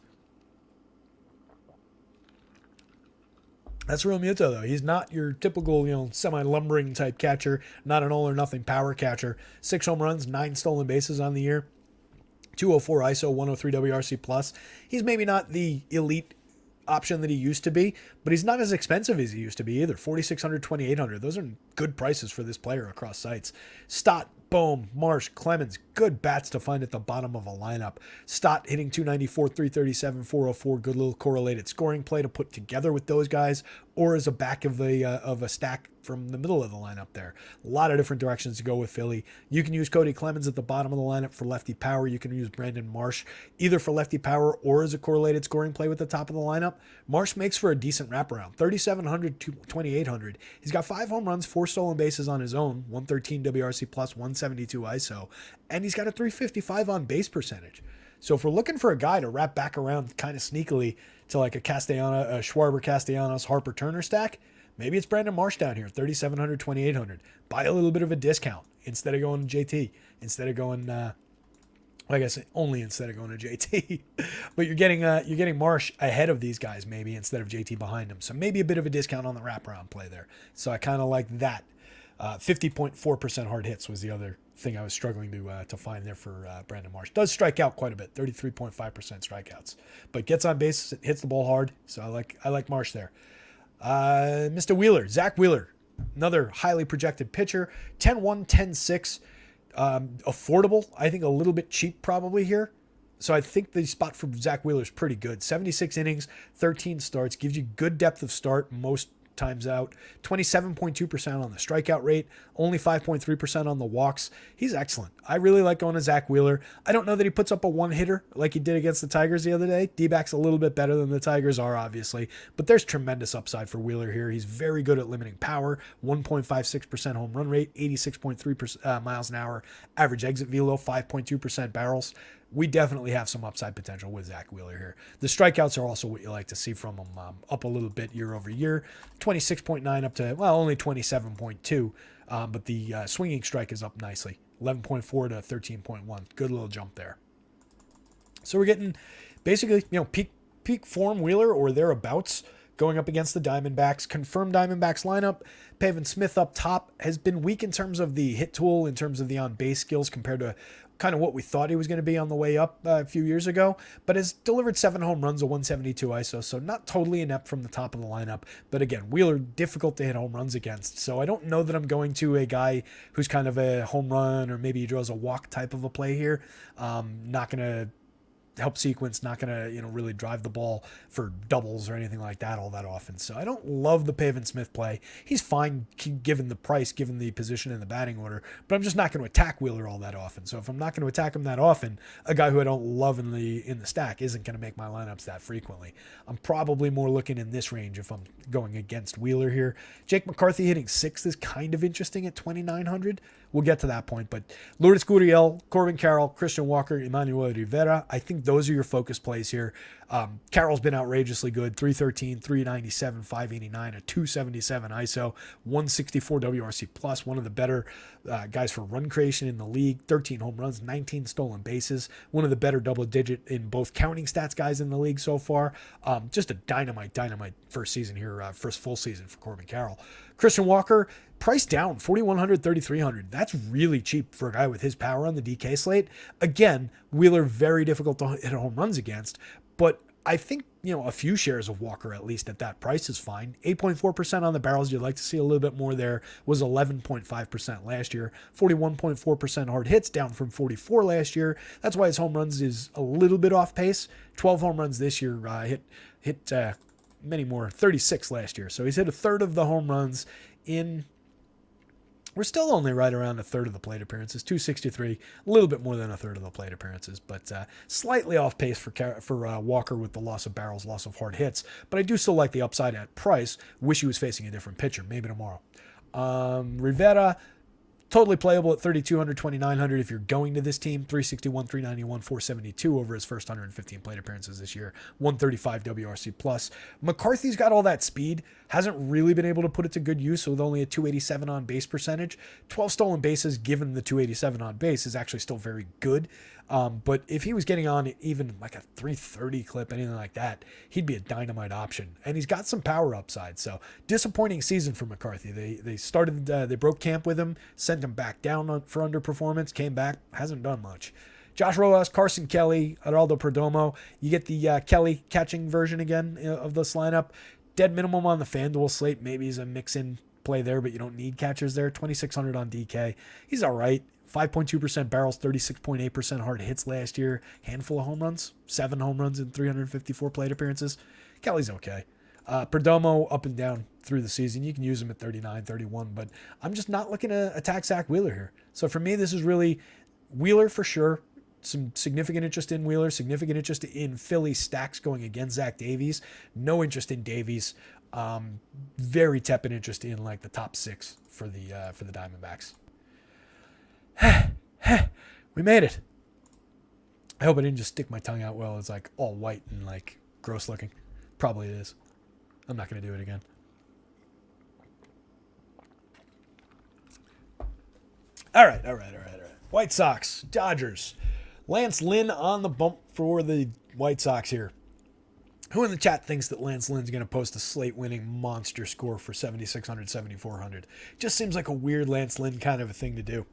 That's Realmuto, though. He's not your typical, semi-lumbering type catcher, not an all-or-nothing power catcher. 6 home runs, 9 stolen bases on the year, 204 ISO, 103 WRC plus. He's maybe not the elite option that he used to be, but he's not as expensive as he used to be either. 4,600, 2,800. Those are good prices for this player across sites. Stott, Bohm, Marsh, Clemens, good bats to find at the bottom of a lineup. Stott hitting 294, 337, 404. Good little correlated scoring play to put together with those guys, or as a back of a stack from the middle of the lineup there. A lot of different directions to go with Philly. You can use Cody Clemens at the bottom of the lineup for lefty power. You can use Brandon Marsh either for lefty power or as a correlated scoring play with the top of the lineup. Marsh makes for a decent wraparound, 3,700 to 2,800. He's got 5 home runs, 4 stolen bases on his own, 113 WRC plus, 172 ISO, and he's got a 355 on base percentage. So if we're looking for a guy to wrap back around kind of sneakily to like a Schwarber, Castellanos, Harper, Turner stack, maybe it's Brandon Marsh down here, 3,700, 2,800. Buy a little bit of a discount instead of going JT, instead of going, I guess only instead of going to JT, but you're getting Marsh ahead of these guys maybe instead of JT behind him. So maybe a bit of a discount on the wraparound play there. So I kind of like that. 50.4% hard hits was the other thing I was struggling to find there for Brandon Marsh. Does strike out quite a bit, 33.5% strikeouts, but gets on base, hits the ball hard. So I like Marsh there. Mr. Wheeler, Zach Wheeler, another highly projected pitcher, 10-1, 10-6, affordable. I think a little bit cheap probably here. So I think the spot for Zach Wheeler is pretty good. 76 innings, 13 starts, gives you good depth of start most times out, 27.2% on the strikeout rate, only 5.3% on the walks. He's excellent. I really like going to Zach Wheeler. I don't know that he puts up a one-hitter like he did against the Tigers the other day. D-backs a little bit better than the Tigers are, obviously, but there's tremendous upside for Wheeler here. He's very good at limiting power, 1.56% home run rate, 86.3 miles an hour, average exit velo, 5.2% barrels. We definitely have some upside potential with Zach Wheeler here. The strikeouts are also what you like to see from him, up a little bit year over year, 26.9 up to, well, only 27.2, but the swinging strike is up nicely, 11.4 to 13.1. Good little jump there. So we're getting basically, peak form Wheeler or thereabouts going up against the Diamondbacks. Confirmed Diamondbacks lineup. Pavin Smith up top has been weak in terms of the hit tool, in terms of the on-base skills compared to kind of what we thought he was going to be on the way up a few years ago, but has delivered 7 home runs, a 172 ISO, so not totally inept from the top of the lineup. But again, Wheeler, difficult to hit home runs against, so I don't know that I'm going to a guy who's kind of a home run or maybe he draws a walk type of a play here. Not going to help sequence, not going to really drive the ball for doubles or anything like that all that often. So I don't love the Pavin Smith play. He's fine given the price, given the position in the batting order, but I'm just not going to attack Wheeler all that often. So if I'm not going to attack him that often, a guy who I don't love in the stack isn't going to make my lineups that frequently. I'm probably more looking in this range if I'm going against Wheeler here. Jake McCarthy hitting 6th is kind of interesting at 2,900. We'll get to that point, but Lourdes Gurriel, Corbin Carroll, Christian Walker, Emmanuel Rivera, I think those are your focus plays here. Carroll's been outrageously good, 313, 397, 589, a 277 ISO, 164 WRC plus, one of the better guys for run creation in the league, 13 home runs, 19 stolen bases, one of the better double digit in both counting stats guys in the league so far. Just a dynamite first season here, first full season for Corbin Carroll. Christian Walker, price down, 4,100, 3,300. That's really cheap for a guy with his power on the DK slate. Again, Wheeler, very difficult to hit home runs against, but I think, a few shares of Walker, at least at that price, is fine. 8.4% on the barrels. You'd like to see a little bit more there. Was 11.5% last year. 41.4% hard hits, down from 44 last year. That's why his home runs is a little bit off pace. 12 home runs this year, hit many more, 36 last year. So he's hit a third of the home runs in... We're still only right around a third of the plate appearances, 263, a little bit more than a third of the plate appearances, but slightly off pace for Walker with the loss of barrels, loss of hard hits. But I do still like the upside at price. Wish he was facing a different pitcher, maybe tomorrow. Rivera, totally playable at 3,200, 2,900 if you're going to this team. 361, 391, 472 over his first 115 plate appearances this year. 135 WRC plus. McCarthy's got all that speed. Hasn't really been able to put it to good use with only a 287 on base percentage. 12 stolen bases given the 287 on base is actually still very good. But if he was getting on even like a 330 clip, anything like that, he'd be a dynamite option. And he's got some power upside. So disappointing season for McCarthy. They broke camp with him, sent him back down for underperformance, came back, hasn't done much. Josh Rojas, Carson Kelly, Geraldo Perdomo. You get the Kelly catching version again of this lineup. Dead minimum on the FanDuel slate. Maybe he's a mix-in play there, but you don't need catchers there. 2,600 on DK. He's all right. 5.2% barrels, 36.8% hard hits last year. Handful of home runs, 7 home runs in 354 plate appearances. Kelly's okay. Perdomo up and down through the season. You can use him at 39, 31, but I'm just not looking to attack Zach Wheeler here. So for me, this is really Wheeler for sure. Some significant interest in Wheeler, significant interest in Philly stacks going against Zach Davies. No interest in Davies. Very tepid interest in like the top 6 for the Diamondbacks. We made it. I hope I didn't just stick my tongue out well. It's like all white and like gross looking. Probably it is. I'm not going to do it again. All right. White Sox, Dodgers. Lance Lynn on the bump for the White Sox here. Who in the chat thinks that Lance Lynn's going to post a slate-winning monster score for 7,600, 7,400? Just seems like a weird Lance Lynn kind of a thing to do.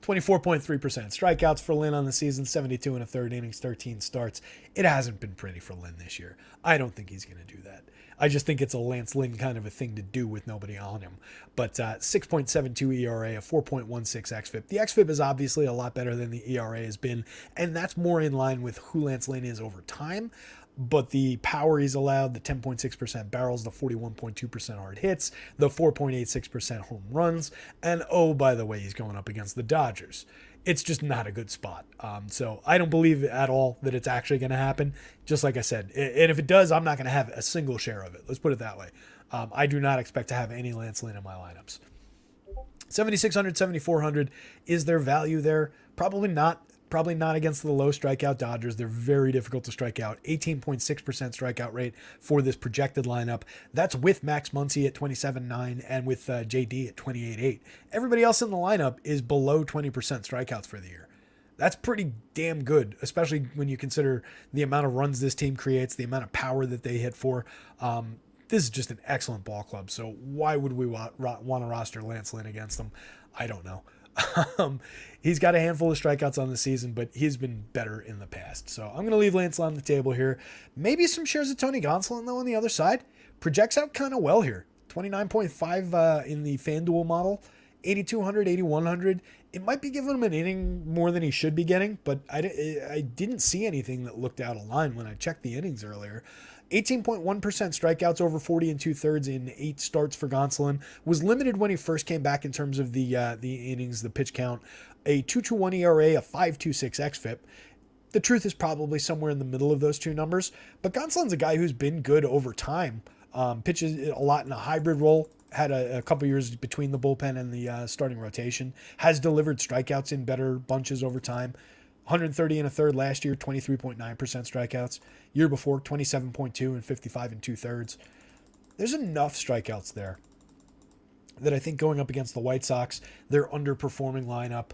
24.3% strikeouts for Lynn on the season, 72 and a third innings, 13 starts. It hasn't been pretty for Lynn this year. I don't think he's going to do that. I just think it's a Lance Lynn kind of a thing to do with nobody on him. But 6.72 ERA, a 4.16 xFIP. The xFIP is obviously a lot better than the ERA has been, and that's more in line with who Lance Lynn is over time. But the power he's allowed, the 10.6% barrels, the 41.2% hard hits, the 4.86% home runs, and oh, by the way, he's going up against the Dodgers. It's just not a good spot. So I don't believe at all that it's actually going to happen. Just like I said, and if it does, I'm not going to have a single share of it. Let's put it that way. I do not expect to have any Lance Lynn in my lineups. 7,600, 7,400. Is there value there? Probably not. Probably not against the low strikeout Dodgers. They're very difficult to strike out. 18.6% strikeout rate for this projected lineup. That's with Max Muncy at 27.9 and with JD at 28.8. Everybody else in the lineup is below 20% strikeouts for the year. That's pretty damn good, especially when you consider the amount of runs this team creates, the amount of power that they hit for. This is just an excellent ball club. So why would we want to roster Lance Lynn against them? I don't know. He's got a handful of strikeouts on the season, but he's been better in the past. So I'm going to leave Lance on the table here. Maybe some shares of Tony Gonsolin, though, on the other side. Projects out kind of well here. 29.5 in the FanDuel model. 8,200, 8,100. It might be giving him an inning more than he should be getting, but I didn't see anything that looked out of line when I checked the innings earlier. 18.1% strikeouts over 40 and 2/3 in 8 starts for Gonsolin. Was limited when he first came back in terms of the innings, the pitch count. A 2.21 ERA, a 5.26 xFIP. The truth is probably somewhere in the middle of those two numbers. But Gonsolin's a guy who's been good over time. Pitches a lot in a hybrid role. Had a couple years between the bullpen and the starting rotation. Has delivered strikeouts in better bunches over time. 130 and a third last year, 23.9% strikeouts. Year before, 27.2 and 55 and 2/3. There's enough strikeouts there that I think going up against the White Sox, their underperforming lineup,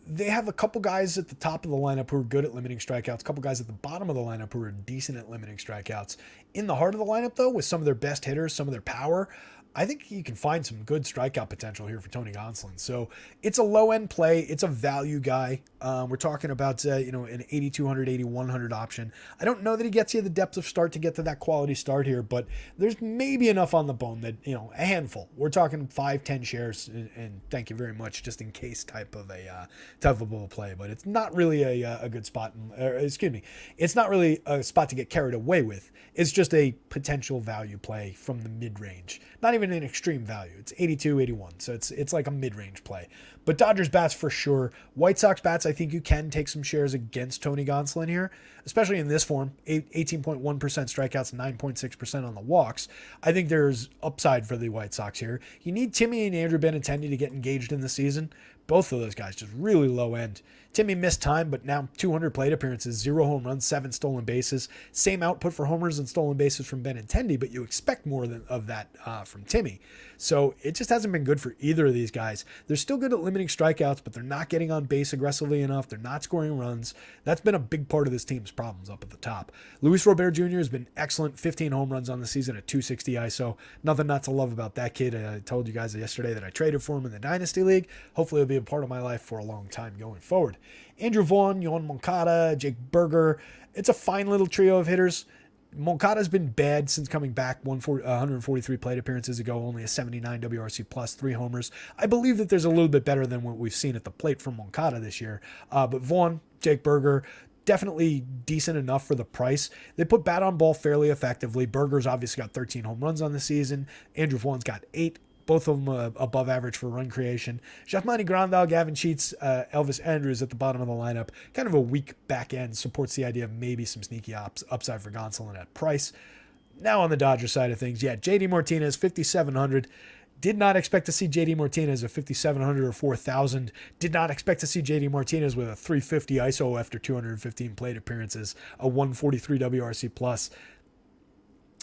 they have a couple guys at the top of the lineup who are good at limiting strikeouts, a couple guys at the bottom of the lineup who are decent at limiting strikeouts. In the heart of the lineup, though, with some of their best hitters, some of their power, I think you can find some good strikeout potential here for Tony Gonsolin. So it's a low-end play. It's a value guy. We're talking about an 8,200, 8,100 option. I don't know that he gets you the depth of start to get to that quality start here, but there's maybe enough on the bone that, a handful. We're talking 5, 10 shares, and thank you very much, just in case type of a play. But it's not really a good spot. It's not really a spot to get carried away with. It's just a potential value play from the mid-range. Not even an extreme value. It's 82, 81. So it's like a mid-range play. But Dodgers bats for sure. White Sox bats, I think you can take some shares against Tony Gonsolin here, especially in this form. 18.1% strikeouts, 9.6% on the walks. I think there's upside for the White Sox here. You need Timmy and Andrew Benintendi to get engaged in the season. Both of those guys just really low end. Timmy missed time, but now 200 plate appearances, 0 home runs, 7 stolen bases. Same output for homers and stolen bases from Benintendi, but you expect more of that from Timmy. So it just hasn't been good for either of these guys. They're still good at limiting strikeouts, but they're not getting on base aggressively enough. They're not scoring runs. That's been a big part of this team's problems up at the top. Luis Robert Jr. has been excellent. 15 home runs on the season at 260 ISO. Nothing not to love about that kid. I told you guys yesterday that I traded for him in the Dynasty League. Hopefully he'll be a part of my life for a long time going forward. Andrew Vaughn, Yohan Moncada, Jake Berger. It's a fine little trio of hitters. Moncada's been bad since coming back 143 plate appearances ago, only a 79 WRC plus, 3 homers. I believe that there's a little bit better than what we've seen at the plate from Moncada this year. But Vaughn, Jake Berger, definitely decent enough for the price. They put bat on ball fairly effectively. Berger's obviously got 13 home runs on the season. Andrew Vaughn's got 8. Both of them above average for run creation. Jahmani Grandal, Gavin Sheets, Elvis Andrews at the bottom of the lineup. Kind of a weak back end. Supports the idea of maybe some sneaky upside for Gonsolin at price. Now on the Dodgers side of things, yeah, JD Martinez, 5,700. Did not expect to see JD Martinez at 5,700 or 4,000. Did not expect to see JD Martinez with a 350 ISO after 215 plate appearances, a 143 WRC plus.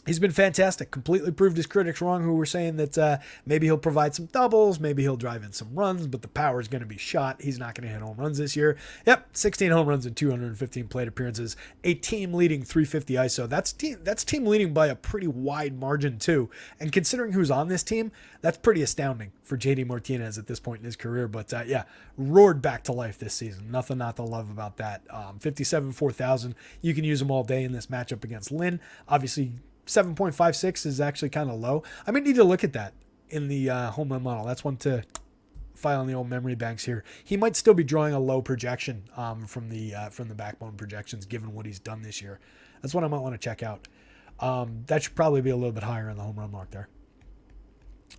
He's been fantastic. Completely proved his critics wrong who were saying that maybe he'll provide some doubles, maybe he'll drive in some runs, but the power is going to be shot. He's not going to hit home runs this year. Yep, 16 home runs and 215 plate appearances. A team-leading 350 ISO. That's team leading by a pretty wide margin too. And considering who's on this team, that's pretty astounding for JD Martinez at this point in his career. But yeah, roared back to life this season. Nothing not to love about that. 57, 4,000. You can use them all day in this matchup against Lynn. Obviously, 7.56 is actually kind of low. I may need to look at that in the home run model. That's one to file in the old memory banks here. He might still be drawing a low projection from the backbone projections, given what he's done this year. That's what I might want to check out. That should probably be a little bit higher in the home run mark there.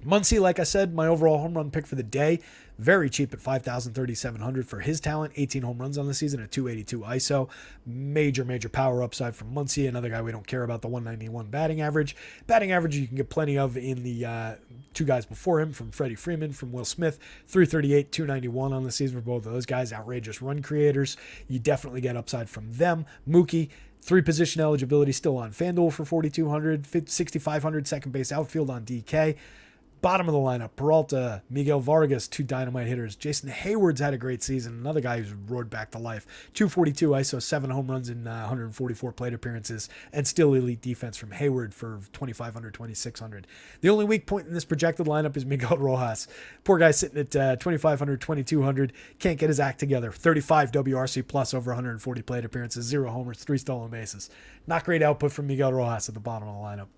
Muncy, like I said, my overall home run pick for the day, very cheap at 5,700 for his talent. 18 home runs on the season, a 282 ISO. Major power upside from Muncy, another guy we don't care about, the 191 batting average. Batting average you can get plenty of in the two guys before him, from Freddie Freeman, from Will Smith. 338, 291 on the season for both of those guys. Outrageous run creators. You definitely get upside from them. Mookie, 3 position eligibility still on FanDuel for 4,200. 6,500 second base outfield on DK. Bottom of the lineup, Peralta, Miguel Vargas, 2 dynamite hitters. Jason Hayward's had a great season. Another guy who's roared back to life. 242 ISO, 7 home runs in 144 plate appearances, and still elite defense from Hayward for 2,500, 2,600. The only weak point in this projected lineup is Miguel Rojas. Poor guy sitting at 2,500, 2,200. Can't get his act together. 35 WRC plus over 140 plate appearances, 0 homers, 3 stolen bases. Not great output from Miguel Rojas at the bottom of the lineup.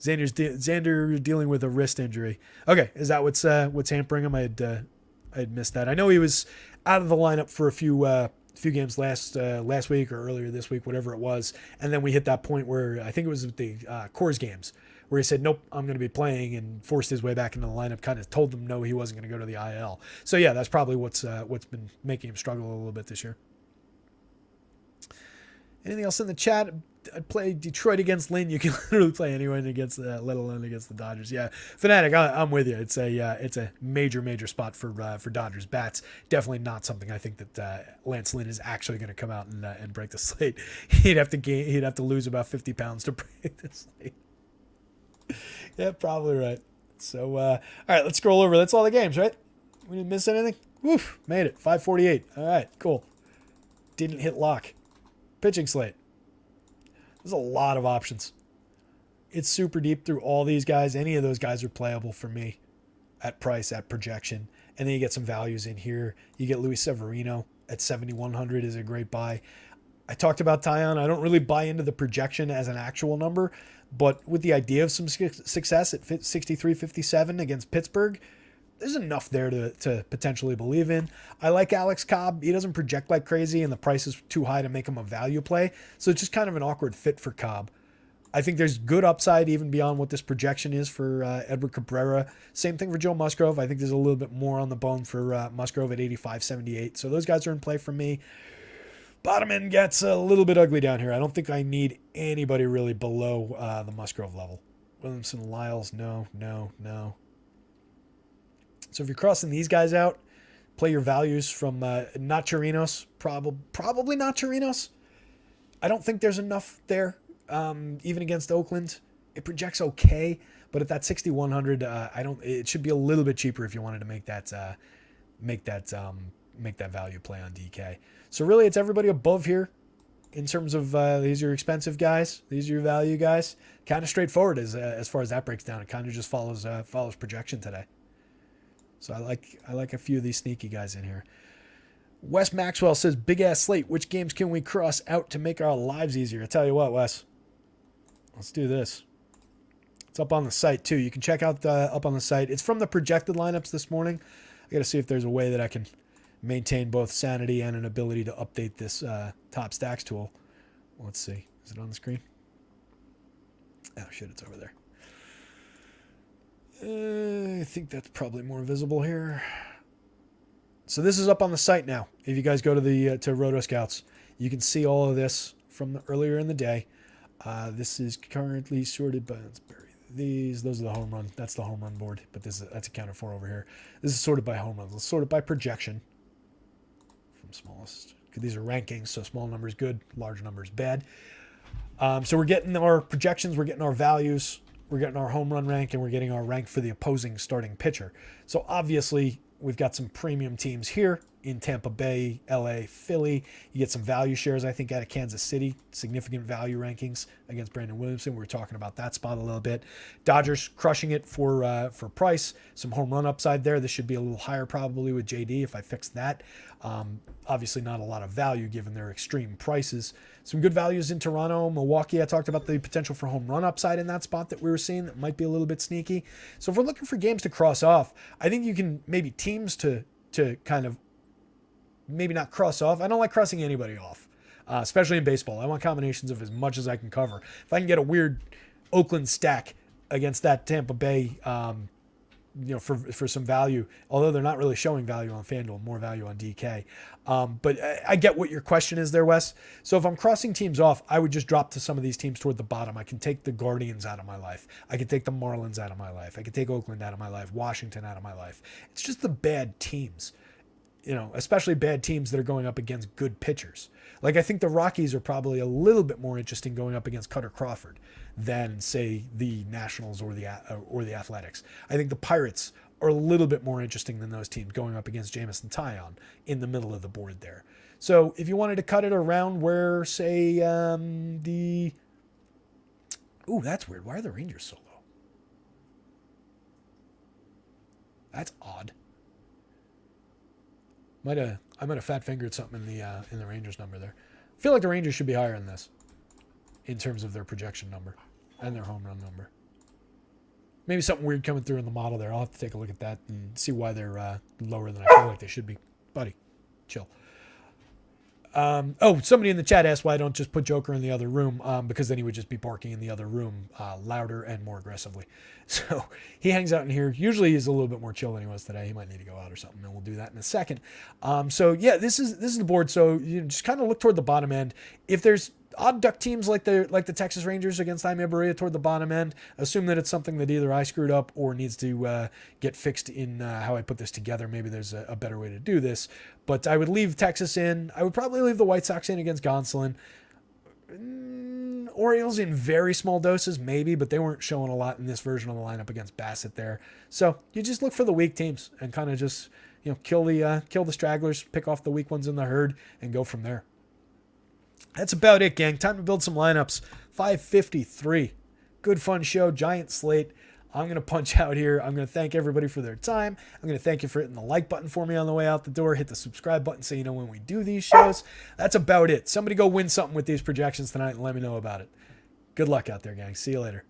Xander dealing with a wrist injury. Okay, is that what's hampering him? I had missed that. I know he was out of the lineup for a few games last week or earlier this week, whatever it was, and then we hit that point where I think it was the Coors games where he said, "Nope, I'm going to be playing," and forced his way back into the lineup. Kind of told them no, he wasn't going to go to the IL. So yeah, that's probably what's been making him struggle a little bit this year. Anything else in the chat? I'd play Detroit against Lynn. You can literally play anyone against, let alone against the Dodgers. Yeah, Fanatic, I'm with you. It's a major spot for Dodgers bats. Definitely not something I think that Lance Lynn is actually going to come out and break the slate. He'd have to lose about 50 pounds to break the slate. Yeah, probably right. So all right, let's scroll over. That's all the games, right? We didn't miss anything. Woof, made it. 548. All right, cool. Didn't hit lock. Pitching slate. There's a lot of options. It's super deep through all these guys. Any of those guys are playable for me at price, at projection. And then you get some values in here. You get Luis Severino at 7,100 is a great buy. I talked about Taillon. I don't really buy into the projection as an actual number, but with the idea of some success at 63, 57 against Pittsburgh, there's enough there to potentially believe in. I like Alex Cobb. He doesn't project like crazy, and the price is too high to make him a value play. So it's just kind of an awkward fit for Cobb. I think there's good upside even beyond what this projection is for Edward Cabrera. Same thing for Joe Musgrove. I think there's a little bit more on the bone for Musgrove at 85-78. So those guys are in play for me. Bottom end gets a little bit ugly down here. I don't think I need anybody really below the Musgrove level. Williamson, Lyles, no. So if you're crossing these guys out, play your values from not Chirinos, probably not Chirinos. I don't think there's enough there, even against Oakland. It projects okay, but at that 6,100, it should be a little bit cheaper if you wanted to make that value play on DK. So really, it's everybody above here in terms of these are your expensive guys, these are your value guys. Kind of straightforward as far as that breaks down. It kind of just follows projection today. So I like a few of these sneaky guys in here. Wes Maxwell says, big ass slate. Which games can we cross out to make our lives easier? I tell you what, Wes, Let's do this. It's up on the site too. You can check out up on the site. It's from the projected lineups this morning. I got to see if there's a way that I can maintain both sanity and an ability to update this top stacks tool. Let's see. Is it on the screen? Oh shit, it's over there. I think that's probably more visible here. So this is up on the site now. If you guys go to the to rotoscouts, you can see all of this from earlier in the day. This is currently sorted by, let's bury these. Those are the home run. That's the home run board, but that's accounted for over here. This is sorted by home runs. Let's sort it by projection from smallest. These are rankings, so small numbers good, large numbers bad. So we're getting our projections, we're getting our values, we're getting our home run rank, and we're getting our rank for the opposing starting pitcher. So obviously, we've got some premium teams here in Tampa Bay, LA, Philly. You get some value shares, I think, out of Kansas City. Significant value rankings against Brandon Williamson. We were talking about that spot a little bit. Dodgers crushing it for price. Some home run upside there. This should be a little higher probably with JD if I fix that. Obviously not a lot of value given their extreme prices. Some good values in Toronto, Milwaukee. I talked about the potential for home run upside in that spot that we were seeing that might be a little bit sneaky. So if we're looking for games to cross off, I think you can maybe teams to kind of maybe not cross off. I don't like crossing anybody off, especially in baseball. I want combinations of as much as I can cover. If I can get a weird Oakland stack against that Tampa Bay, for some value, although they're not really showing value on FanDuel, more value on DK. But I get what your question is there, Wes. So if I'm crossing teams off, I would just drop to some of these teams toward the bottom. I can take the Guardians out of my life. I can take the Marlins out of my life. I can take Oakland out of my life, Washington out of my life. It's just the bad teams, especially bad teams that are going up against good pitchers. Like I think the Rockies are probably a little bit more interesting going up against Cutter Crawford than, say, the Nationals or the Athletics. I think the Pirates are a little bit more interesting than those teams going up against Jamison Taillon in the middle of the board there. So if you wanted to cut it around where, say, that's weird. Why are the Rangers so low? That's odd. I might have fat fingered something in the Rangers number there. I feel like the Rangers should be higher than this in terms of their projection number and their home run number. Maybe something weird coming through in the model there. I'll have to take a look at that and see why they're lower than I feel like they should be. Buddy, chill. Somebody in the chat asked why I don't just put Joker in the other room, because then he would just be barking in the other room louder and more aggressively. So he hangs out in here. Usually he's a little bit more chill than he was today. He might need to go out or something, and we'll do that in a second. This is the board. So you just kind of look toward the bottom end. If there's odd duck teams like the Texas Rangers against Jaime Barria toward the bottom end, assume that it's something that either I screwed up or needs to get fixed in how I put this together. Maybe there's a better way to do this. But I would leave Texas in. I would probably leave the White Sox in against Gonsolin. Orioles in very small doses, maybe, but they weren't showing a lot in this version of the lineup against Bassett there. So you just look for the weak teams and kind of just kill the stragglers, pick off the weak ones in the herd, and go from there. That's about it, gang. Time to build some lineups. 5:53. Good fun show. Giant slate. I'm going to punch out here. I'm going to thank everybody for their time. I'm going to thank you for hitting the like button for me on the way out the door. Hit the subscribe button so you know when we do these shows. That's about it. Somebody go win something with these projections tonight and let me know about it. Good luck out there, gang. See you later.